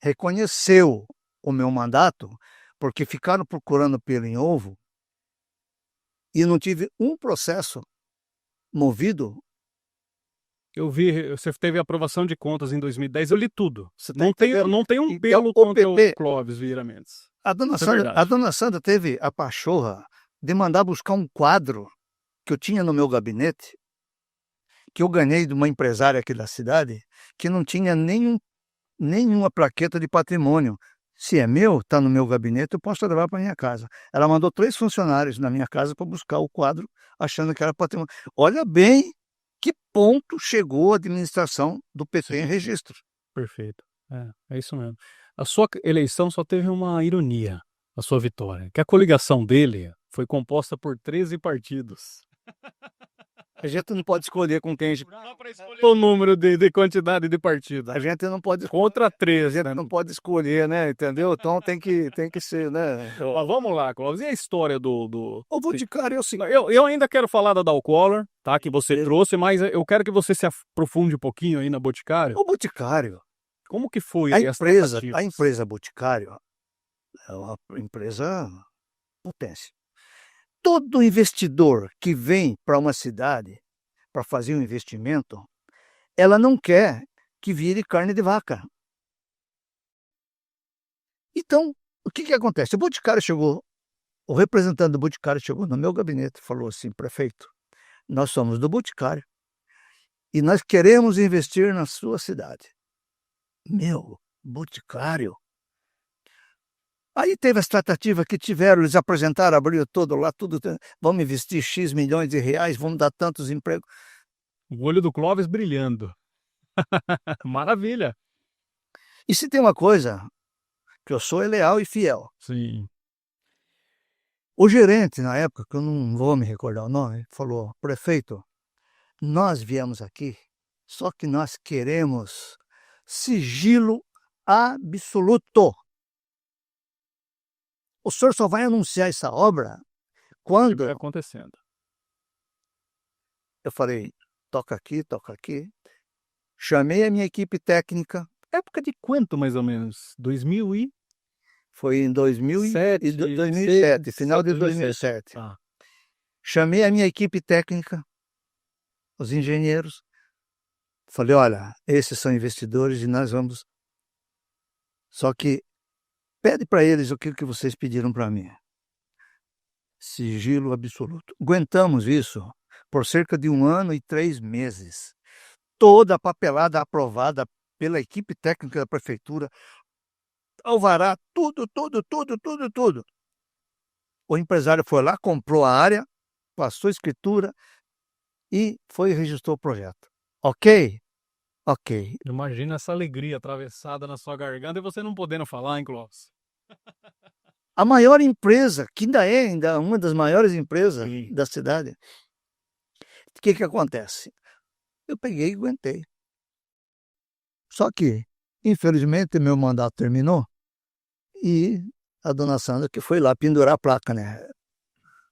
reconheceu o meu mandato, porque ficaram procurando pelo em ovo, e não tive um processo movido. Eu vi, você teve aprovação de contas em 2010, eu li tudo. Você tá Não tem, entendendo? não tem um Então, pelo o contra o PP Clóvis Vieira Mendes. A dona Isso é Sandra verdade. teve a pachorra de mandar buscar um quadro que eu tinha no meu gabinete, que eu ganhei de uma empresária aqui da cidade, que não tinha nenhuma plaqueta de patrimônio. Se é meu, está no meu gabinete, eu posso levar para minha casa. Ela mandou 3 funcionários na minha casa para buscar o quadro, achando que era patrimônio. Olha bem que ponto chegou a administração do PT em registro. Perfeito. É isso mesmo. A sua eleição só teve uma ironia, a sua vitória, que a coligação dele foi composta por 13 partidos. A gente não pode escolher com quem a gente... O número de quantidade de partidos. A gente não pode... Contra 13, A gente né? não pode escolher, né, entendeu? Então tem que ser, né. Mas vamos lá, Clóvis. E a história do... O Boticário é o seguinte... Eu ainda quero falar da Dalcoller, tá? Que você trouxe, mas eu quero que você se aprofunde um pouquinho aí na Boticário. O Boticário, Como que foi a aí as empresa tratativas? Boticário, É uma empresa potência. Todo investidor que vem para uma cidade para fazer um investimento, ela não quer que vire carne de vaca. Então, o que acontece? O representante do Boticário chegou no meu gabinete e falou assim: prefeito, nós somos do Boticário e nós queremos investir na sua cidade. Meu, Boticário? Aí teve as tratativas que tiveram, eles apresentaram, abriu todo lá, tudo, vamos investir X milhões de reais, vamos dar tantos empregos. O olho do Clóvis brilhando. Maravilha. E se tem uma coisa, que eu sou leal e fiel. Sim. O gerente, na época, que eu não vou me recordar o nome, falou: prefeito, nós viemos aqui, só que nós queremos sigilo absoluto. O senhor só vai anunciar essa obra quando... Estiver acontecendo. Eu falei: toca aqui, toca aqui. Chamei a minha equipe técnica. Época de quanto, mais ou menos? 2000 e... Foi em 2007, final de 2007. Ah. Chamei a minha equipe técnica, os engenheiros. Falei: olha, esses são investidores e nós vamos... Só que pede para eles o que vocês pediram para mim. Sigilo absoluto. Aguentamos isso por cerca de 1 ano e 3 meses. Toda a papelada aprovada pela equipe técnica da prefeitura, alvará, tudo. O empresário foi lá, comprou a área, passou a escritura e foi e registrou o projeto. Ok? Ok. Imagina essa alegria atravessada na sua garganta e você não podendo falar, hein, Clóvis? A maior empresa, que ainda é uma das maiores empresas Sim. da cidade. O que acontece? Eu peguei e aguentei. Só que, infelizmente, meu mandato terminou e a dona Sandra que foi lá pendurar a placa, né?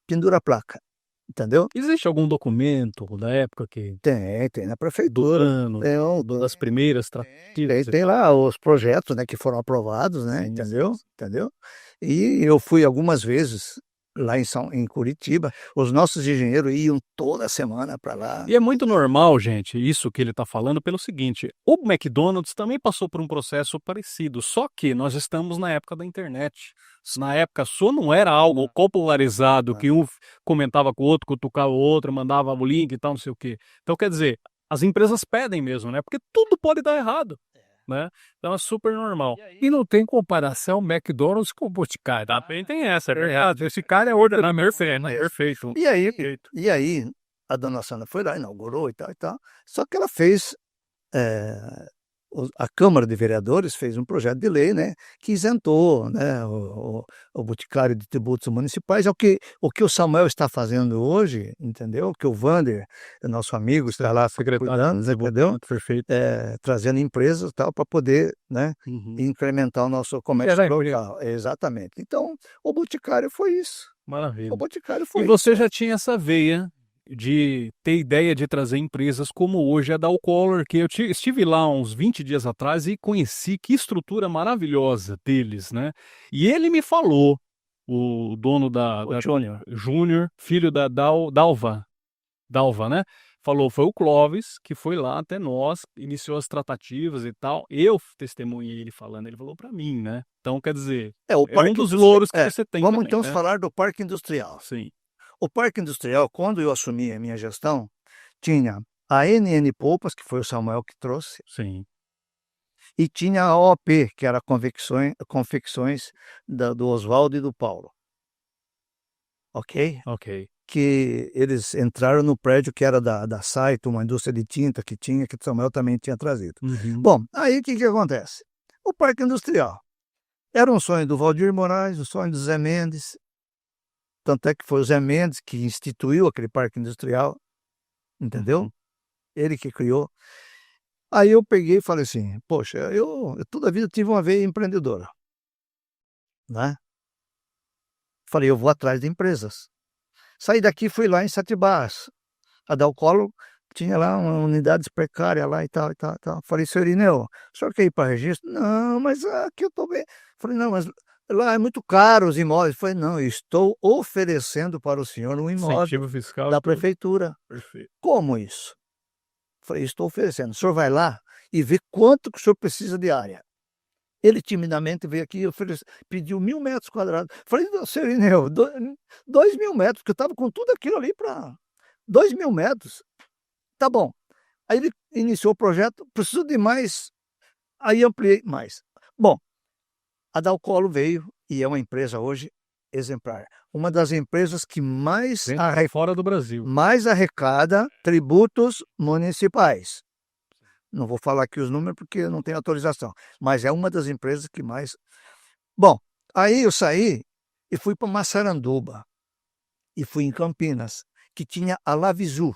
Pendura a placa, entendeu? Existe algum documento da época que... Tem na do prefeitura. ano, das primeiras tratativas? Tem lá os projetos, né, que foram aprovados, né, Sim, entendeu? E eu fui algumas vezes lá em Curitiba, os nossos engenheiros iam toda semana para lá. E é muito normal, gente, isso que ele está falando, pelo seguinte: o McDonald's também passou por um processo parecido, só que nós estamos na época da internet. Na época só não era algo popularizado, que um comentava com o outro, cutucava o outro, mandava o link e tal, não sei o quê. Então, quer dizer, as empresas pedem mesmo, né? Porque tudo pode dar errado, né? Então é super normal. E não tem comparação McDonald's com o Boticário. Também tem essa, é verdade. Verdade, esse cara é ordenado perfeito, né? Perfeito. E aí a dona Sandra foi lá, inaugurou e tal, só que ela fez, a Câmara de Vereadores fez um projeto de lei, né, que isentou, né, o Boticário de tributos municipais. É o que o Samuel está fazendo hoje, entendeu? Que o Vander, nosso amigo, está lá Secretário, entendeu? perfeito. Trazendo empresas tal para poder, né, incrementar o nosso comércio local. Exatamente. Então, o Boticário foi isso. Maravilha. O Boticário E foi você já tinha essa veia de ter ideia de trazer empresas como hoje a da Collor, que eu estive lá uns 20 dias atrás e conheci que estrutura maravilhosa deles, né? E ele me falou, o dono o Júnior. Júnior, filho da Dalva, né? Falou, foi o Clóvis que foi lá até nós, iniciou as tratativas e tal. Eu testemunhei ele falando, ele falou para mim, né? Então, quer dizer, é um dos louros que você tem Vamos também, então né? falar do Parque Industrial. Sim. O Parque Industrial, quando eu assumi a minha gestão, tinha a NN Poupas, que foi o Samuel que trouxe, Sim. e tinha a OP, que era confecções do Oswaldo e do Paulo. Ok? Ok. Que eles entraram no prédio que era da Saito, uma indústria de tinta que o Samuel também tinha trazido. Bom, aí o que acontece? O Parque Industrial era um sonho do Valdir Moraes, um sonho do Zé Mendes, tanto é que foi o Zé Mendes que instituiu aquele Parque Industrial, entendeu? Ele que criou. Aí eu peguei e falei assim: poxa, eu toda a vida tive uma veia empreendedora, né? Falei: eu vou atrás de empresas. Saí daqui, fui lá em Sete Barras. A Dalcolo tinha lá uma unidade precária lá e tal. Falei: senhor Irineu, o senhor quer ir para registro? Não, mas aqui eu estou bem. Falei: não, mas lá é muito caro os imóveis. Eu falei: "Não, eu estou oferecendo para o senhor um imóvel Incentivo fiscal. da e tudo. prefeitura". Perfeito. "Como isso?". Falei: "Estou oferecendo, o senhor vai lá e vê quanto que o senhor precisa de área". Ele timidamente veio aqui e pediu 1.000 metros quadrados. Falei: "Seu Irineu, 2.000 metros", porque eu estava com tudo aquilo ali para 2.000 metros. Tá bom. Aí ele iniciou o projeto, preciso de mais, aí ampliei mais. Bom, a Dalcolo veio e é uma empresa hoje exemplar. Uma das empresas que Dentro e fora do Brasil. mais arrecada tributos municipais. Não vou falar aqui os números porque eu não tenho autorização, mas é uma das empresas que mais. Bom, aí eu saí e fui para Massaranduba e fui em Campinas, que tinha a Lavisu.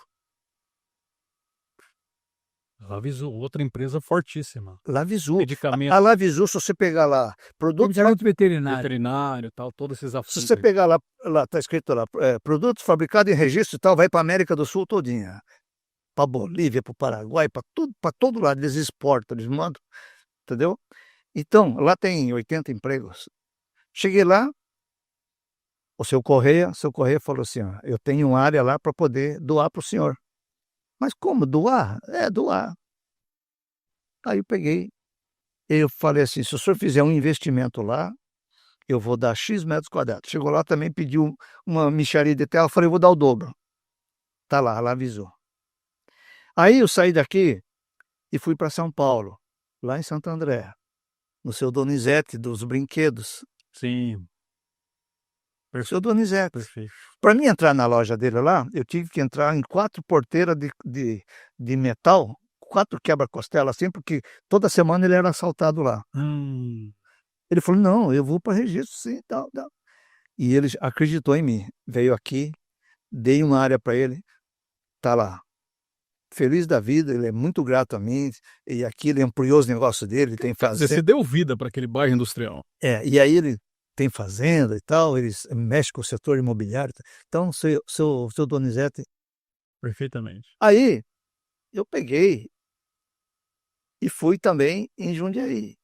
Avisou, outra empresa fortíssima. Lavisu. Medicamento A Lavisu, se você pegar lá, produtos Medicamento veterinário. veterinário, tal, todos esses Se assuntos. você pegar lá tá escrito lá, produtos fabricados em registro e tal, vai para a América do Sul todinha. Para Bolívia, para o Paraguai, para tudo, para todo lado, eles exportam, eles mandam, entendeu? Então, lá tem 80 empregos. Cheguei lá, o seu Correia falou assim: "Ó, eu tenho uma área lá para poder doar para o senhor". "Mas como doar?". "É, doar". Aí eu falei assim: "Se o senhor fizer um investimento lá, eu vou dar X metros quadrados". Chegou lá também, pediu uma mixaria de terra, eu falei: "Eu vou dar o dobro". Tá lá avisou. Aí eu saí daqui e fui para São Paulo, lá em Santo André, no seu Donizete dos brinquedos. Sim, Seu Donizete. perfeito. Para mim entrar na loja dele lá, eu tive que entrar em 4 porteiras de metal, 4 quebra-costela, assim, porque toda semana ele era assaltado lá. Ele falou: "Não, eu vou para registro sim, tal, tal". E ele acreditou em mim, veio aqui, dei uma área para ele, tá lá, feliz da vida, ele é muito grato a mim, e aqui ele ampliou os negócios dele, tem Você fazenda. deu vida para aquele bairro industrial. E aí ele tem fazenda e tal, eles mexe com o setor imobiliário, então seu Donizete. Perfeitamente. Aí, eu peguei e fui também em Jundiaí,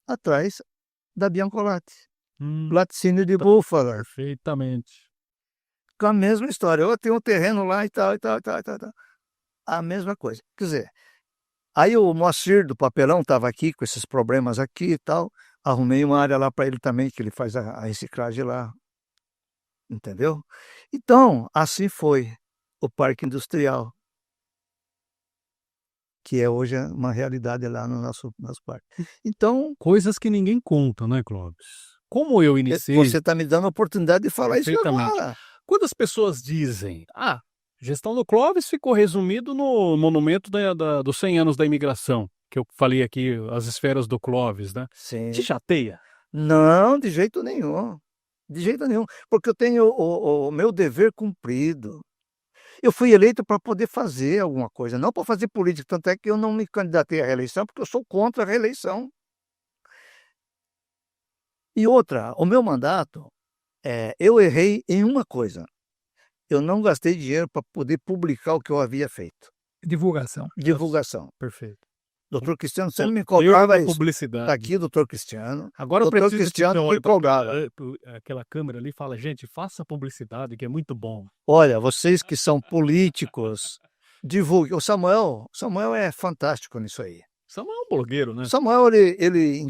atrás da Biancolatti, laticínio de búfalo, Perfeitamente. com a mesma história. Eu tenho um terreno lá e tal, e tal, e tal, e tal, e tal. A mesma coisa. Quer dizer, aí o Moacir do papelão estava aqui com esses problemas aqui e tal, arrumei uma área lá para ele também, que ele faz a reciclagem lá, entendeu? Então, assim foi o parque industrial, que é hoje uma realidade lá no nosso parque. Então, Coisas que ninguém conta, né, Clóvis? Como eu iniciei. você está me dando a oportunidade de falar isso Perfeitamente. agora. Quando as pessoas dizem, gestão do Clóvis ficou resumido no monumento dos 100 anos da imigração, que eu falei aqui, as esferas do Clóvis, né? Sim. Te chateia? Não, de jeito nenhum. De jeito nenhum, porque eu tenho o meu dever cumprido. Eu fui eleito para poder fazer alguma coisa, não para fazer política, tanto é que eu não me candidatei à reeleição, porque eu sou contra a reeleição. E outra, o meu mandato, eu errei em uma coisa, eu não gastei dinheiro para poder publicar o que eu havia feito. Divulgação. Divulgação. Perfeito. Doutor Cristiano sempre me Eu cobrava da isso. publicidade. Está aqui o doutor Cristiano. Agora eu Doutor preciso Cristiano me cobrava. aquela câmera ali fala, gente, faça publicidade que é muito bom. Olha, vocês que são políticos, divulguem. O Samuel é fantástico nisso aí. Samuel é um blogueiro, né? Samuel, ele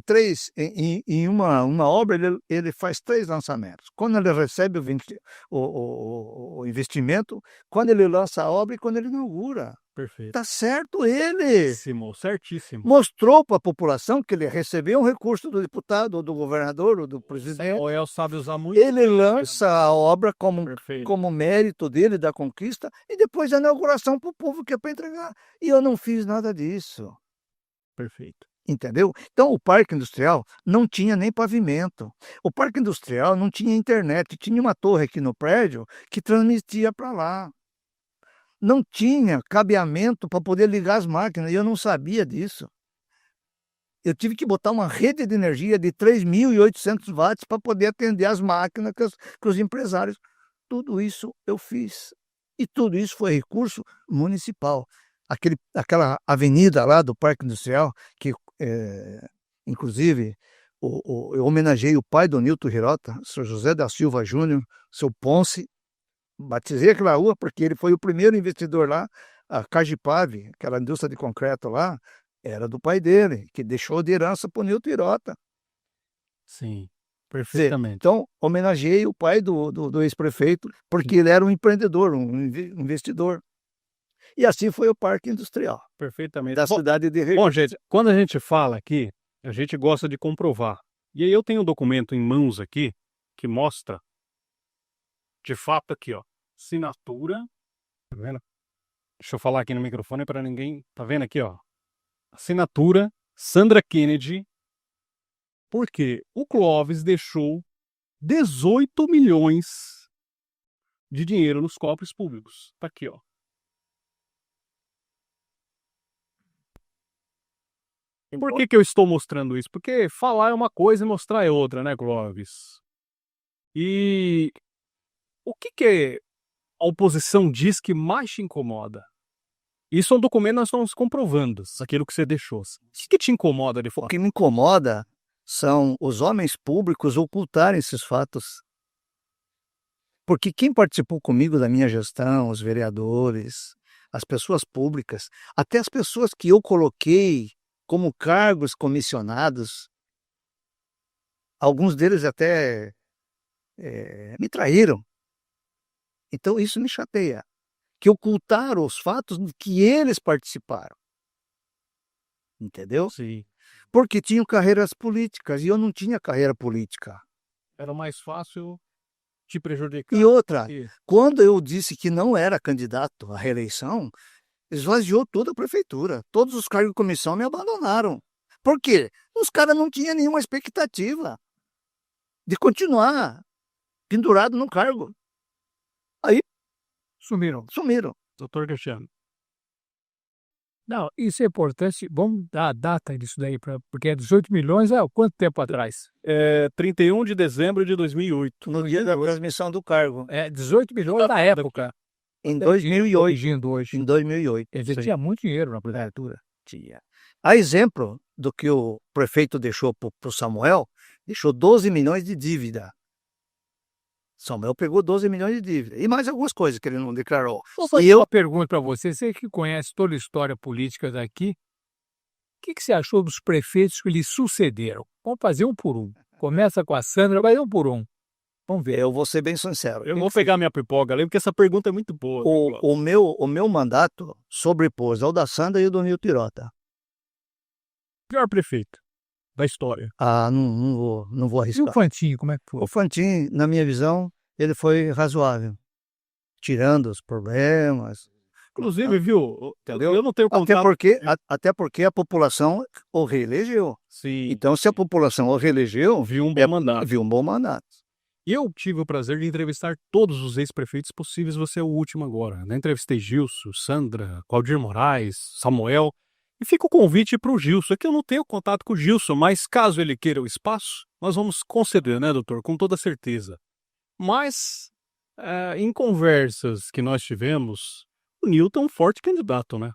em uma obra, ele faz 3 lançamentos. Quando ele recebe o investimento, quando ele lança a obra e quando ele inaugura. Perfeito. Tá certo ele. Certíssimo. Mostrou para a população que ele recebeu um recurso do deputado, ou do governador, ou do presidente. O El sabe usar muito. Ele lança a obra Perfeito. como mérito dele, da conquista, e depois a inauguração para o povo que é para entregar. E eu não fiz nada disso. Perfeito. Entendeu? Então o parque industrial não tinha nem pavimento. O parque industrial não tinha internet, tinha uma torre aqui no prédio que transmitia para lá. Não tinha cabeamento para poder ligar as máquinas, e eu não sabia disso. Eu tive que botar uma rede de energia de 3.800 watts para poder atender as máquinas que os empresários. Tudo isso eu fiz. E tudo isso foi recurso municipal. Aquela avenida lá do Parque Industrial, que inclusive eu homenageei o pai do Newton Hirota, o Sr. José da Silva Júnior, seu Ponce. Batizei aquela rua porque ele foi o primeiro investidor lá. A Cagipave, aquela indústria de concreto lá, era do pai dele, que deixou de herança para o Newton Hirota. Sim, Quer dizer, perfeitamente. então, homenageei o pai do ex-prefeito, porque ele era um empreendedor, um investidor. E assim foi o Parque Industrial Perfeitamente. da Bom, cidade de Registro. bom, gente, quando a gente fala aqui, a gente gosta de comprovar. E aí eu tenho um documento em mãos aqui que mostra, de fato, aqui, ó, assinatura. Tá vendo? Deixa eu falar aqui no microfone para ninguém. Tá vendo aqui, ó? Assinatura Sandra Kennedy. Porque o Clóvis deixou 18 milhões de dinheiro nos cofres públicos. Tá aqui, ó. Por que eu estou mostrando isso? Porque falar é uma coisa e mostrar é outra, né, Clóvis? E o que a oposição diz que mais te incomoda? Isso é um documento que nós estamos comprovando, aquilo que você deixou. O que te incomoda de O fato? que me incomoda são os homens públicos ocultarem esses fatos. Porque quem participou comigo da minha gestão, os vereadores, as pessoas públicas, até as pessoas que eu coloquei como cargos comissionados, alguns deles até me traíram. Então isso me chateia, que ocultaram os fatos de que eles participaram. Entendeu? Sim. Porque tinham carreiras políticas e eu não tinha carreira política. Era mais fácil te prejudicar. E outra, E- quando eu disse que não era candidato à reeleição, esvaziou toda a prefeitura. Todos os cargos de comissão me abandonaram. Por quê? Os caras não tinham nenhuma expectativa de continuar pendurado no cargo. Aí Sumiram. sumiram. Doutor Cristiano. Não, isso é importante. Vamos dar a data disso daí, porque é 18 milhões, há quanto tempo atrás? 31 de dezembro de 2008. No dia da transmissão do cargo, É 18 milhões na época. em 2008. Corrigindo hoje. Em 2008. Quer dizer, Sim. tinha muito dinheiro na prefeitura. Tinha. A exemplo do que o prefeito deixou para o Samuel, deixou 12 milhões de dívida. Samuel pegou 12 milhões de dívida. E mais algumas coisas que ele não declarou. Vou fazer E eu, uma pergunta para você. Você que conhece toda a história política daqui, o que você achou dos prefeitos que lhe sucederam? Vamos fazer um por um. Começa com a Sandra, vai um por um. Vamos ver. eu vou ser bem sincero. Eu vou pegar minha pipoca ali, porque essa pergunta é muito boa. O meu mandato sobrepôs ao da Sandra e o do Nilton Hirota. Pior prefeito da história. Ah, não vou E o arriscar. Fantinho, como é que foi? O Fantin, na minha visão, ele foi razoável. Tirando os problemas. Inclusive, viu? Entendeu? Eu não tenho Até contato. até porque a população o reelegeu. Sim. Então, se a população o reelegeu, Viu um bom mandato. viu um bom mandato. E eu tive o prazer de entrevistar todos os ex-prefeitos possíveis, você é o último agora. Né? Entrevistei Gilson, Sandra, Claudir Moraes, Samuel. E fica o convite para o Gilson. É que eu não tenho contato com o Gilson, mas caso ele queira o espaço, nós vamos conceder, né, doutor? Com toda certeza. Mas, em conversas que nós tivemos, o Newton é um forte candidato, né?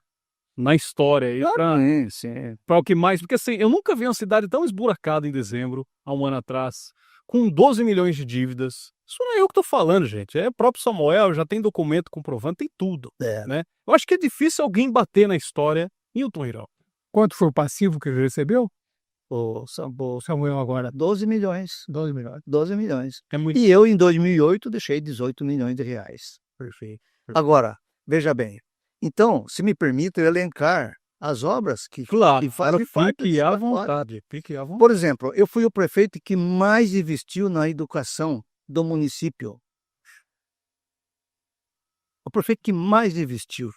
Na história aí, Sim. para o que mais. Porque assim, eu nunca vi uma cidade tão esburacada em dezembro, há um ano atrás, com 12 milhões de dívidas. Isso não é eu que estou falando, gente. É o próprio Samuel, já tem documento comprovando, tem tudo. É. Né? Eu acho que é difícil alguém bater na história Newton Hirão. Quanto foi o passivo que ele recebeu? O O Samuel agora, 12 milhões. 12 milhões. 12 milhões. É muito E eu, em 2008, deixei 18 milhões de reais. Perfeito. Agora, veja bem. Então, se me permite eu elencar as obras que claro. fazem parte Fique desse à pacote. vontade. Fique à vontade. Por exemplo, eu fui o prefeito que mais investiu na educação do município. O prefeito que mais investiu.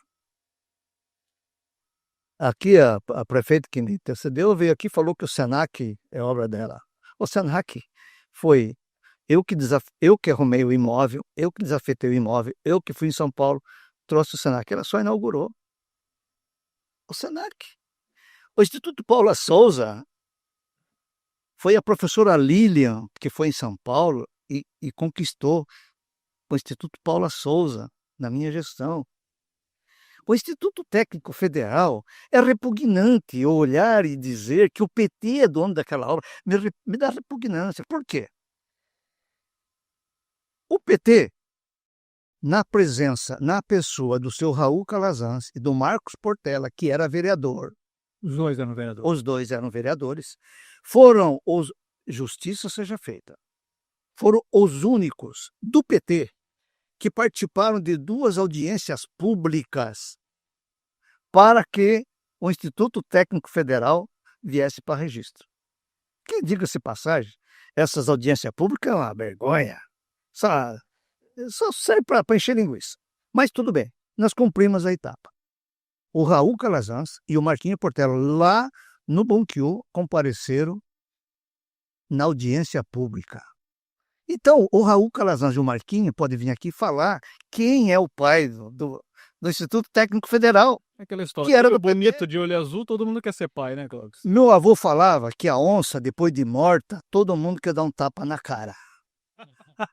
Aqui, a prefeita que me antecedeu veio aqui e falou que o Senac é obra dela. O Senac foi eu que arrumei o imóvel, eu que desafetei o imóvel, eu que fui em São Paulo, trouxe o Senac. Ela só inaugurou. O Senac. O Instituto Paula Souza foi a professora Lilian, que foi em São Paulo e conquistou o Instituto Paula Souza na minha gestão. O Instituto Técnico Federal é repugnante eu olhar e dizer que o PT é dono daquela obra, me dá repugnância. Por quê? O PT, na pessoa do seu Raul Calazans e do Marcos Portela, que era vereador, Os dois eram vereadores. os dois eram vereadores, foram os, justiça seja feita, foram os únicos do PT que participaram de 2 audiências públicas para que o Instituto Técnico Federal viesse para registro. Que, diga-se passagem, essas audiências públicas é uma vergonha. Só serve para encher linguiça. Mas tudo bem, nós cumprimos a etapa. O Raul Calazans e o Marquinhos Portela, lá no Bonquiu, compareceram na audiência pública. Então, o Raul Calazans e o Marquinhos podem vir aqui falar quem é o pai do Instituto Técnico Federal. Aquela história. Que era Filho do PT. bonito de olho azul, todo mundo quer ser pai, né, Clóvis? Meu avô falava que a onça, depois de morta, todo mundo quer dar um tapa na cara.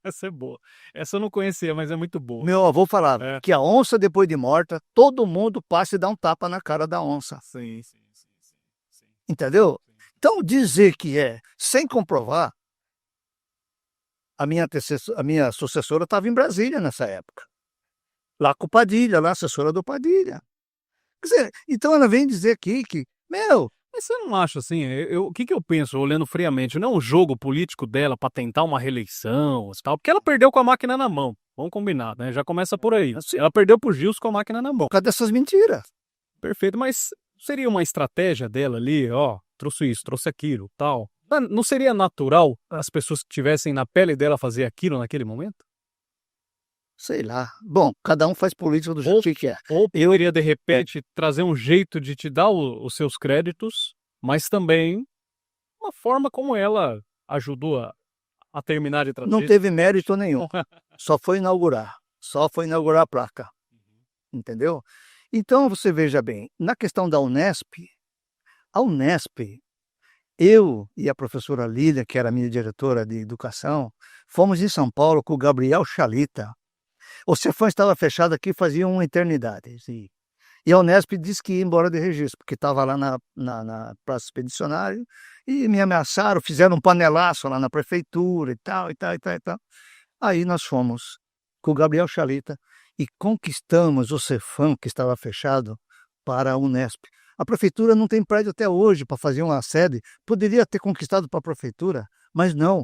Essa é boa. Essa eu não conhecia, mas é muito boa. Meu avô falava É. que a onça, depois de morta, todo mundo passa e dá um tapa na cara da onça. Sim. Entendeu? Então, dizer que é sem comprovar, a minha sucessora estava em Brasília nessa época. Lá com o Padilha, lá, assessora do Padilha. Quer dizer, então ela vem dizer aqui que, Mas você não acha assim? O que eu penso, olhando friamente, não é um jogo político dela para tentar uma reeleição e tal, porque ela perdeu com a máquina na mão. Vamos combinar, né? Já começa por aí. Assim. Ela perdeu pro Gilson com a máquina na mão. por causa dessas mentiras. Perfeito, mas seria uma estratégia dela ali, ó, trouxe isso, trouxe aquilo, tal. Não seria natural as pessoas que estivessem na pele dela fazer aquilo naquele momento? Sei lá. Bom, cada um faz política do jeito que quer. Ou eu iria, de repente, trazer um jeito de te dar os seus créditos, mas também uma forma como ela ajudou a terminar de trazer. Não teve mérito nenhum. Só foi inaugurar a placa. Entendeu? Então, você veja bem, na questão da Unesp, a Unesp, eu e a professora Lília, que era minha diretora de educação, fomos em São Paulo com o Gabriel Chalita. O Cefam estava fechado aqui fazia uma eternidade. E a Unesp disse que ia embora de registro, porque estava lá na Praça Expedicionário, e me ameaçaram, fizeram um panelaço lá na prefeitura e tal. Aí nós fomos com o Gabriel Chalita e conquistamos o Cefam, que estava fechado, para a Unesp. A prefeitura não tem prédio até hoje para fazer uma sede. Poderia ter conquistado para a prefeitura, mas não.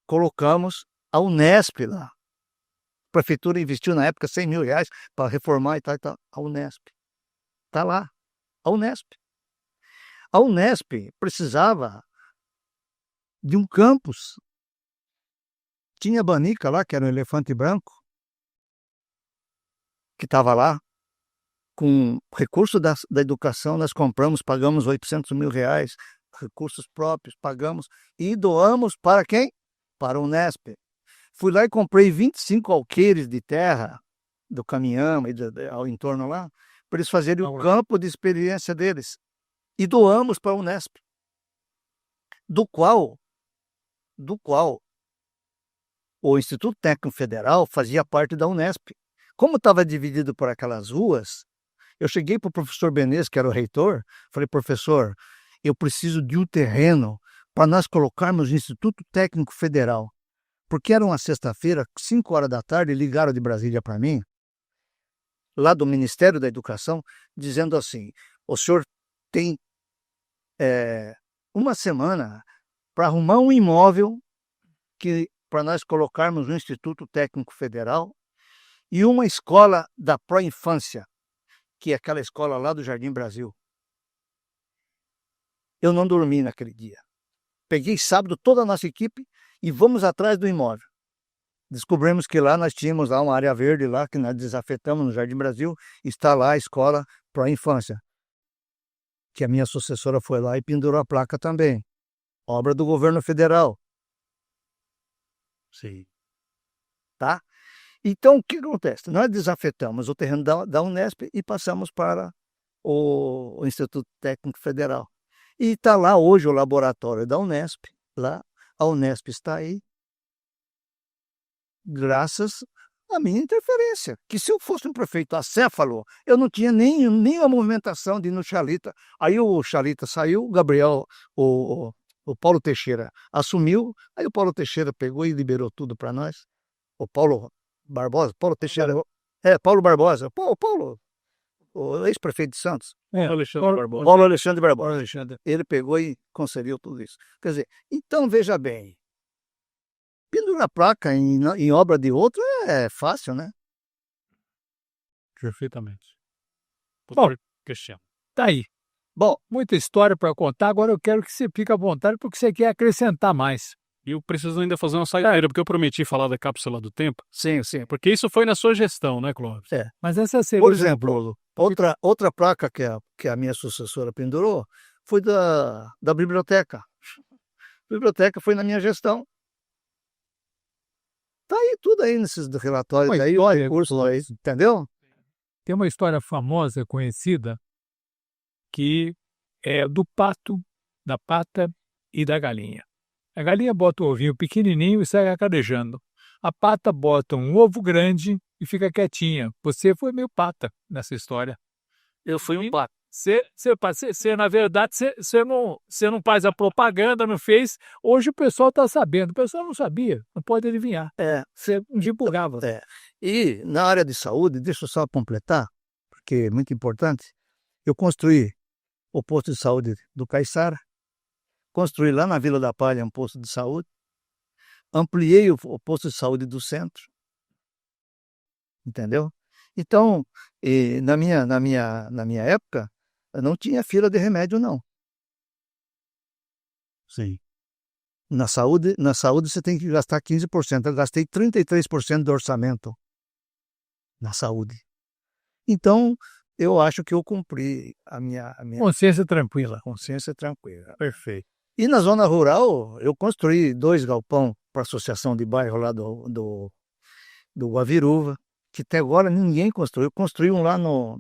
Colocamos a Unesp lá. A prefeitura investiu na época R$100 mil para reformar e tal. A Unesp. Está lá. A Unesp. A Unesp precisava de um campus. Tinha a Banica lá, que era um elefante branco, que estava lá. Com recurso da educação, nós pagamos R$800 mil, recursos próprios, pagamos e doamos para quem? Para a Unesp. Fui lá e comprei 25 alqueires de terra do caminhão e ao entorno lá, para eles fazerem o campo de experiência deles. E doamos para a Unesp, do qual o Instituto Técnico Federal fazia parte da Unesp. Como estava dividido por aquelas ruas, eu cheguei para o professor Benez, que era o reitor, falei, professor, eu preciso de um terreno para nós colocarmos o Instituto Técnico Federal. Porque era uma sexta-feira, 5 horas da tarde, ligaram de Brasília para mim, lá do Ministério da Educação, dizendo assim, o senhor tem uma semana para arrumar um imóvel para nós colocarmos no Instituto Técnico Federal e uma escola da pró-infância, que é aquela escola lá do Jardim Brasil. Eu não dormi naquele dia. Peguei sábado toda a nossa equipe e vamos atrás do imóvel. Descobrimos que lá nós tínhamos lá uma área verde lá, que nós desafetamos no Jardim Brasil, está lá a escola pró-infância, que a minha sucessora foi lá e pendurou a placa também. Obra do governo federal. Sim. Tá? Então, o que acontece? Nós desafetamos o terreno da Unesp e passamos para o Instituto Técnico Federal. E está lá hoje o laboratório da Unesp. Lá, a Unesp está aí, graças a minha interferência, que se eu fosse um prefeito acéfalo, eu não tinha nem a movimentação de ir no Chalita. Aí o Chalita saiu, o Paulo Teixeira assumiu, aí o Paulo Teixeira pegou e liberou tudo para nós. O Paulo Teixeira, Paulo Barbosa, Paulo, o ex-prefeito de Santos. Alexandre Barbosa. Paulo Alexandre Barbosa. Ele pegou e concedeu tudo isso. Quer dizer, então veja bem, pendurar placa em obra de outro é fácil, né? Perfeitamente. Bom, Cristiano. Tá aí. Bom, muita história para contar. Agora eu quero que você fique à vontade porque você quer acrescentar mais. E eu preciso ainda fazer uma saída, porque eu prometi falar da cápsula do tempo. Sim. Porque isso foi na sua gestão, né, Clóvis? Mas essa cereja... Por exemplo, outra placa que a minha sucessora pendurou foi da biblioteca. A biblioteca foi na minha gestão. Tá aí tudo aí nesses relatórios aí, os recursos aí, entendeu? Tem uma história famosa, conhecida, que é do pato, da pata e da galinha. A galinha bota o ovinho pequenininho e sai acadejando. A pata bota um ovo grande e fica quietinha. Você foi meio pata nessa história. Eu fui um pato. Você na verdade, você não faz a propaganda, não fez. Hoje o pessoal está sabendo. O pessoal não sabia, não pode adivinhar. Você divulgava. E na área de saúde, deixa eu só completar, porque é muito importante, eu construí o posto de saúde do Caiçara, construí lá na Vila da Palha um posto de saúde, ampliei o posto de saúde do centro, entendeu? Então, na minha época, não tinha fila de remédio, não. Sim. Na saúde você tem que gastar 15%. Eu gastei 33% do orçamento na saúde. Então, eu acho que eu cumpri a minha... Consciência tranquila. Consciência tranquila. Perfeito. E na zona rural, eu construí 2 galpão para a associação de bairro lá do Guaviruva, que até agora ninguém construiu. Construí um lá no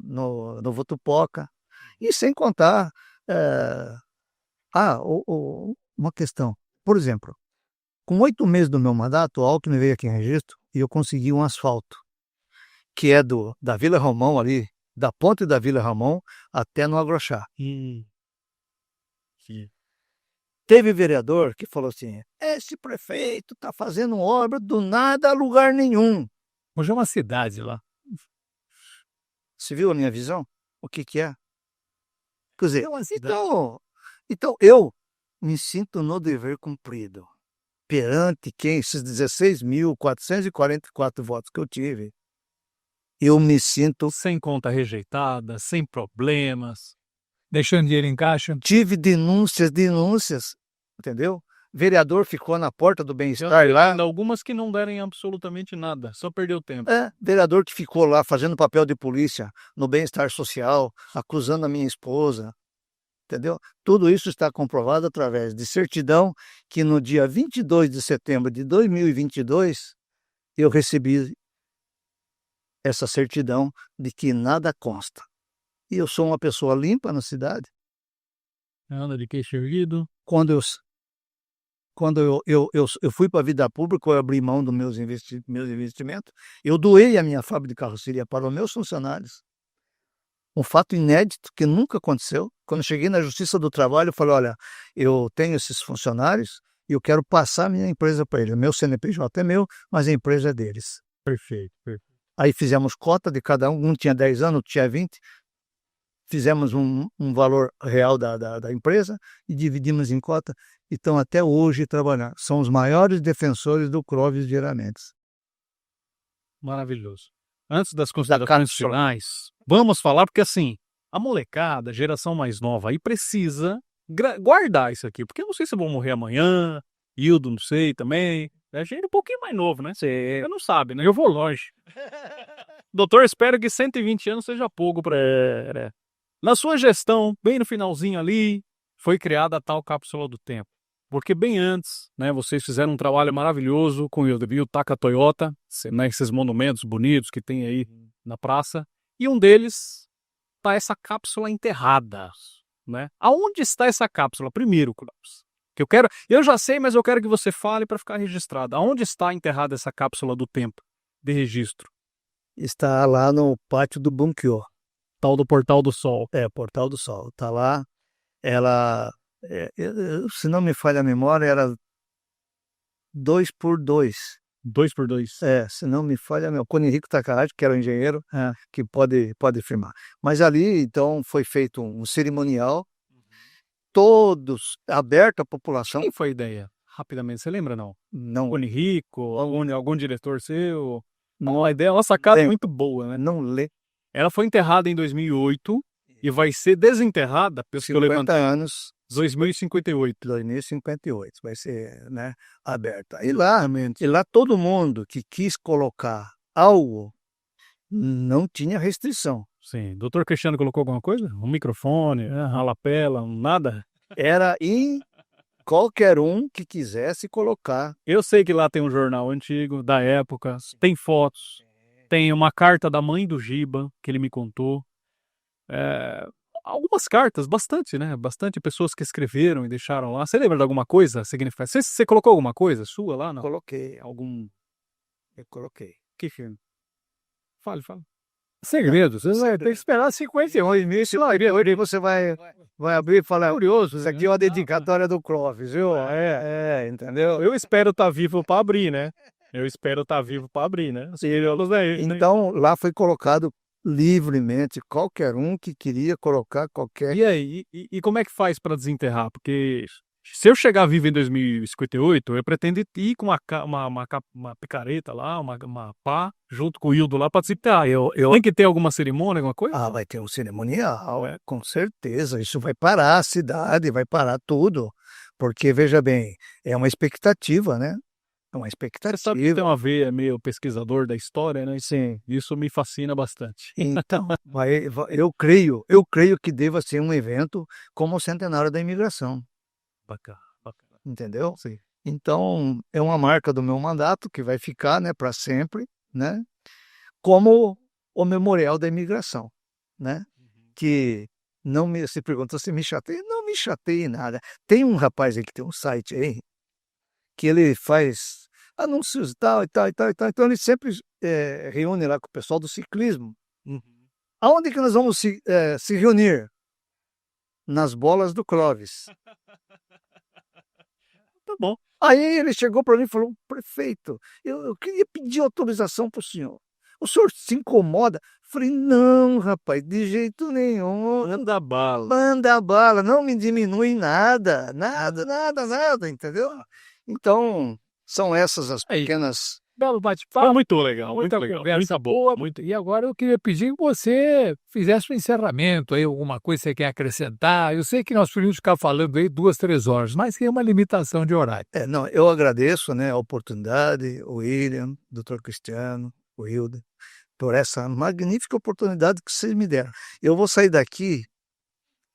Votupoca. E sem contar... uma questão. Por exemplo, com 8 meses do meu mandato, o Alckmin veio aqui em Registro e eu consegui um asfalto, que é da Vila Romão ali, da ponte da Vila Romão até no Agrochá. Sim. Teve vereador que falou assim, esse prefeito está fazendo obra do nada a lugar nenhum. Hoje é uma cidade lá. Você viu a minha visão? O que é? Quer dizer, É uma cidade. então eu me sinto no dever cumprido perante esses 16.444 votos que eu tive. Eu me sinto... Sem conta rejeitada, sem problemas. Deixando dinheiro em caixa. Tive denúncias, entendeu? Vereador ficou na porta do bem-estar lá. Ainda algumas que não deram absolutamente nada, só perdeu tempo. Vereador que ficou lá fazendo papel de polícia no bem-estar social, acusando a minha esposa, entendeu? Tudo isso está comprovado através de certidão que no dia 22 de setembro de 2022 eu recebi essa certidão de que nada consta. E eu sou uma pessoa limpa na cidade. Anda de queixo erguido. Quando eu fui para a vida pública, eu abri mão dos meus investimentos, eu doei a minha fábrica de carroceria para os meus funcionários. Um fato inédito que nunca aconteceu. Quando eu cheguei na Justiça do Trabalho, eu falei, olha, eu tenho esses funcionários e eu quero passar a minha empresa para eles. O meu CNPJ é meu, mas a empresa é deles. Perfeito. Aí fizemos cota de cada um tinha 10 anos, outro tinha 20. Fizemos um valor real da empresa e dividimos em cota. E estão até hoje trabalhando. São os maiores defensores do Clóvis Vieira Mendes. Maravilhoso. Antes das considerações finais, vamos falar, porque assim, a molecada, a geração mais nova aí precisa guardar isso aqui, porque eu não sei se eu vou morrer amanhã, Hildo, não sei também. A gente é um pouquinho mais novo, né? Você não sabe, né? Eu vou longe. Doutor, espero que 120 anos seja pouco para... Na sua gestão, bem no finalzinho ali, foi criada a tal cápsula do tempo. Porque bem antes, né, vocês fizeram um trabalho maravilhoso com o Taka Toyota, né, esses monumentos bonitos que tem aí na praça, e um deles está essa cápsula enterrada, né? Aonde está essa cápsula? Primeiro, Clóvis, que eu já sei, mas eu quero que você fale para ficar registrado. Aonde está enterrada essa cápsula do tempo? de registro? Está lá no pátio do Bunkyo. Tal do Portal do Sol. Portal do Sol. Está lá. Ela, se não me falha a memória, era 2x2. 2x2. Se não me falha, o Kunihiko Takahashi, que era o engenheiro, que pode afirmar. Mas ali, então, foi feito um cerimonial, todos, aberto à população. Quem foi a ideia? Rapidamente, você lembra, não? Não, Kunihiko, algum diretor seu? Não, a ideia é uma sacada muito boa, né? não lê. Ela foi enterrada em 2008 e vai ser desenterrada, pelo que eu 50 levantei, anos, 2058. 2058, vai ser, né, aberta. E lá todo mundo que quis colocar algo não tinha restrição. Sim. Doutor Cristiano colocou alguma coisa? Um microfone, uma lapela, nada? Era em qualquer um que quisesse colocar. Eu sei que lá tem um jornal antigo, da época, tem fotos, tem uma carta da mãe do Giba, que ele me contou. Algumas cartas, bastante, né? Bastante pessoas que escreveram e deixaram lá. Você lembra de alguma coisa significativa? Você colocou alguma coisa sua lá? Não? Coloquei. Eu coloquei. Que filme? Fale. Segredos. Você vai ter que esperar 51 início. Hoje você vai abrir e falar, Curioso. isso aqui é uma dedicatória do Clóvis, viu? Entendeu? Eu espero estar vivo para abrir, né? Então, lá foi colocado livremente, qualquer um que queria colocar qualquer... E aí, e como é que faz para desenterrar? Porque se eu chegar vivo em 2058, eu pretendo ir com uma picareta lá, uma pá, junto com o Hildo lá para desenterrar. Tem que ter alguma cerimônia, alguma coisa? Vai ter um cerimonial, com certeza. Isso vai parar a cidade, vai parar tudo. Porque, veja bem, é uma expectativa, né? É uma expectativa. Você sabe que tem uma veia meio pesquisador da história, né? Sim. Isso me fascina bastante. Então, eu creio que deva ser um evento como o Centenário da Imigração. Bacana. Entendeu? Sim. Então, é uma marca do meu mandato que vai ficar, né, para sempre, né? Como o Memorial da Imigração, né? Que não me... Se pergunta se me chateia, não me chateia em nada. Tem um rapaz aí que tem um site aí, que ele faz anúncios e tal. Então ele sempre reúne lá com o pessoal do ciclismo. Aonde que nós vamos se reunir? Nas bolas do Clóvis. Tá bom. Aí ele chegou para mim e falou, prefeito, eu queria pedir autorização para o senhor se incomoda? Falei, não, rapaz, de jeito nenhum. Manda bala. Manda bala, não me diminui nada, entendeu? Então, são essas as pequenas... Belo bate-papo. Foi muito legal, muita muito legal. conversa boa. E agora eu queria pedir que você fizesse um encerramento aí, alguma coisa que você quer acrescentar. Eu sei que nós podíamos ficar falando aí 2, 3 horas, mas tem uma limitação de horário. Não, eu agradeço, né, a oportunidade, o William, Dr. Cristiano, o Hilda, por essa magnífica oportunidade que vocês me deram. Eu vou sair daqui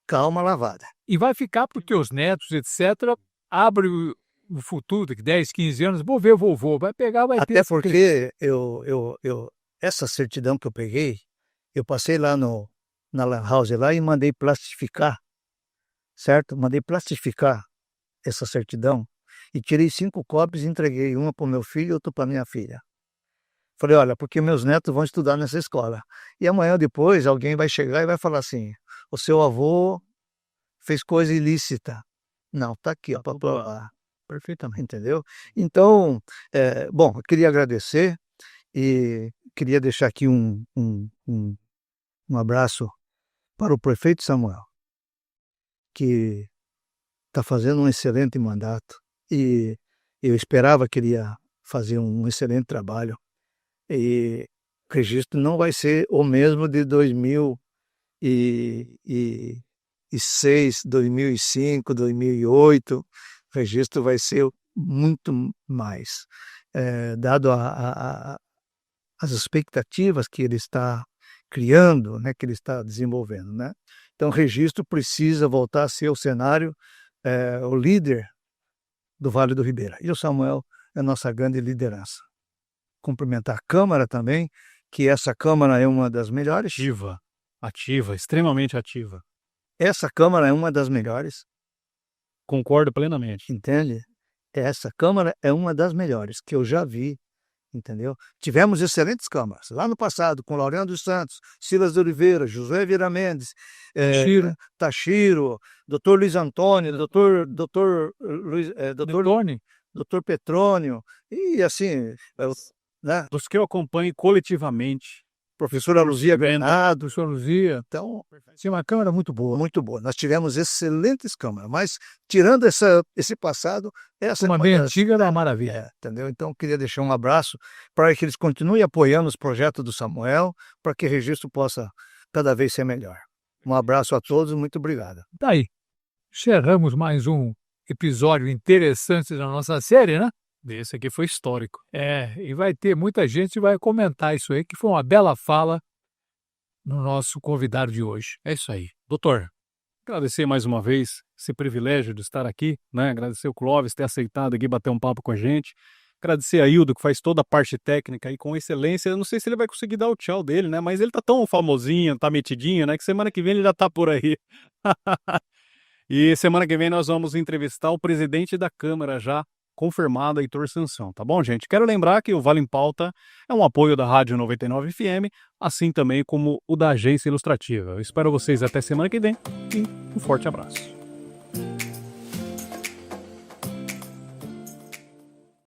calma lavada. E vai ficar porque os netos, etc., abrem o futuro, daqui 10, 15 anos, vou ver vovô, vai pegar, vai ter... Até porque essa certidão que eu peguei, eu passei lá na Lan House lá e mandei plastificar, certo? Mandei plastificar essa certidão e tirei 5 cópias e entreguei, uma para o meu filho e outra para minha filha. Falei, olha, porque meus netos vão estudar nessa escola. E amanhã depois alguém vai chegar e vai falar assim, o seu avô fez coisa ilícita. Não, tá aqui, ó, para provar. Perfeitamente, entendeu? Então, bom, eu queria agradecer e queria deixar aqui um abraço para o prefeito Samuel, que está fazendo um excelente mandato e eu esperava que ele ia fazer um excelente trabalho e o registro não vai ser o mesmo de 2006, 2005, 2008, o registro vai ser muito mais, dado as expectativas que ele está criando, né, que ele está desenvolvendo, né? Então, o registro precisa voltar a ser o cenário, o líder do Vale do Ribeira. E o Samuel é a nossa grande liderança. Cumprimentar a Câmara também, que essa Câmara é uma das melhores. Ativa, extremamente ativa. Essa Câmara é uma das melhores. Concordo plenamente. Entende? Essa Câmara é uma das melhores que eu já vi entendeu? Tivemos excelentes câmaras. Lá no passado, com Laureano dos Santos, Silas de Oliveira, Josué Vieira Mendes, Tachiro. Tachiro, Dr. Luiz Antônio, Dr. Tony. Dr. Petrônio, e assim, né? Dos que eu acompanho coletivamente. Professora Luzia Vendo. Bernardo. Professor Luzia. Então, Tinha uma câmera muito boa. muito boa. Nós tivemos excelentes câmaras, mas tirando esse passado, essa é Uma uma bem das- antiga era uma maravilha. entendeu? Então, queria deixar um abraço para que eles continuem apoiando os projetos do Samuel, para que o registro possa cada vez ser melhor. Um abraço a todos, muito obrigado. Daí, encerramos mais um episódio interessante da nossa série, né? Esse aqui foi histórico. E vai ter muita gente que vai comentar isso aí, que foi uma bela fala no nosso convidado de hoje. É isso aí. Doutor, agradecer mais uma vez esse privilégio de estar aqui, né? Agradecer o Clóvis ter aceitado aqui bater um papo com a gente. Agradecer a Hildo, que faz toda a parte técnica aí com excelência. Eu não sei se ele vai conseguir dar o tchau dele, né? Mas ele tá tão famosinho, tá metidinho, né? Que semana que vem ele já tá por aí. E semana que vem nós vamos entrevistar o presidente da Câmara já, confirmado, Heitor Sansão, tá bom, gente? Quero lembrar que o Vale em Pauta é um apoio da Rádio 99 FM, assim também como o da Agência Ilustrativa. Eu espero vocês até semana que vem e um forte abraço.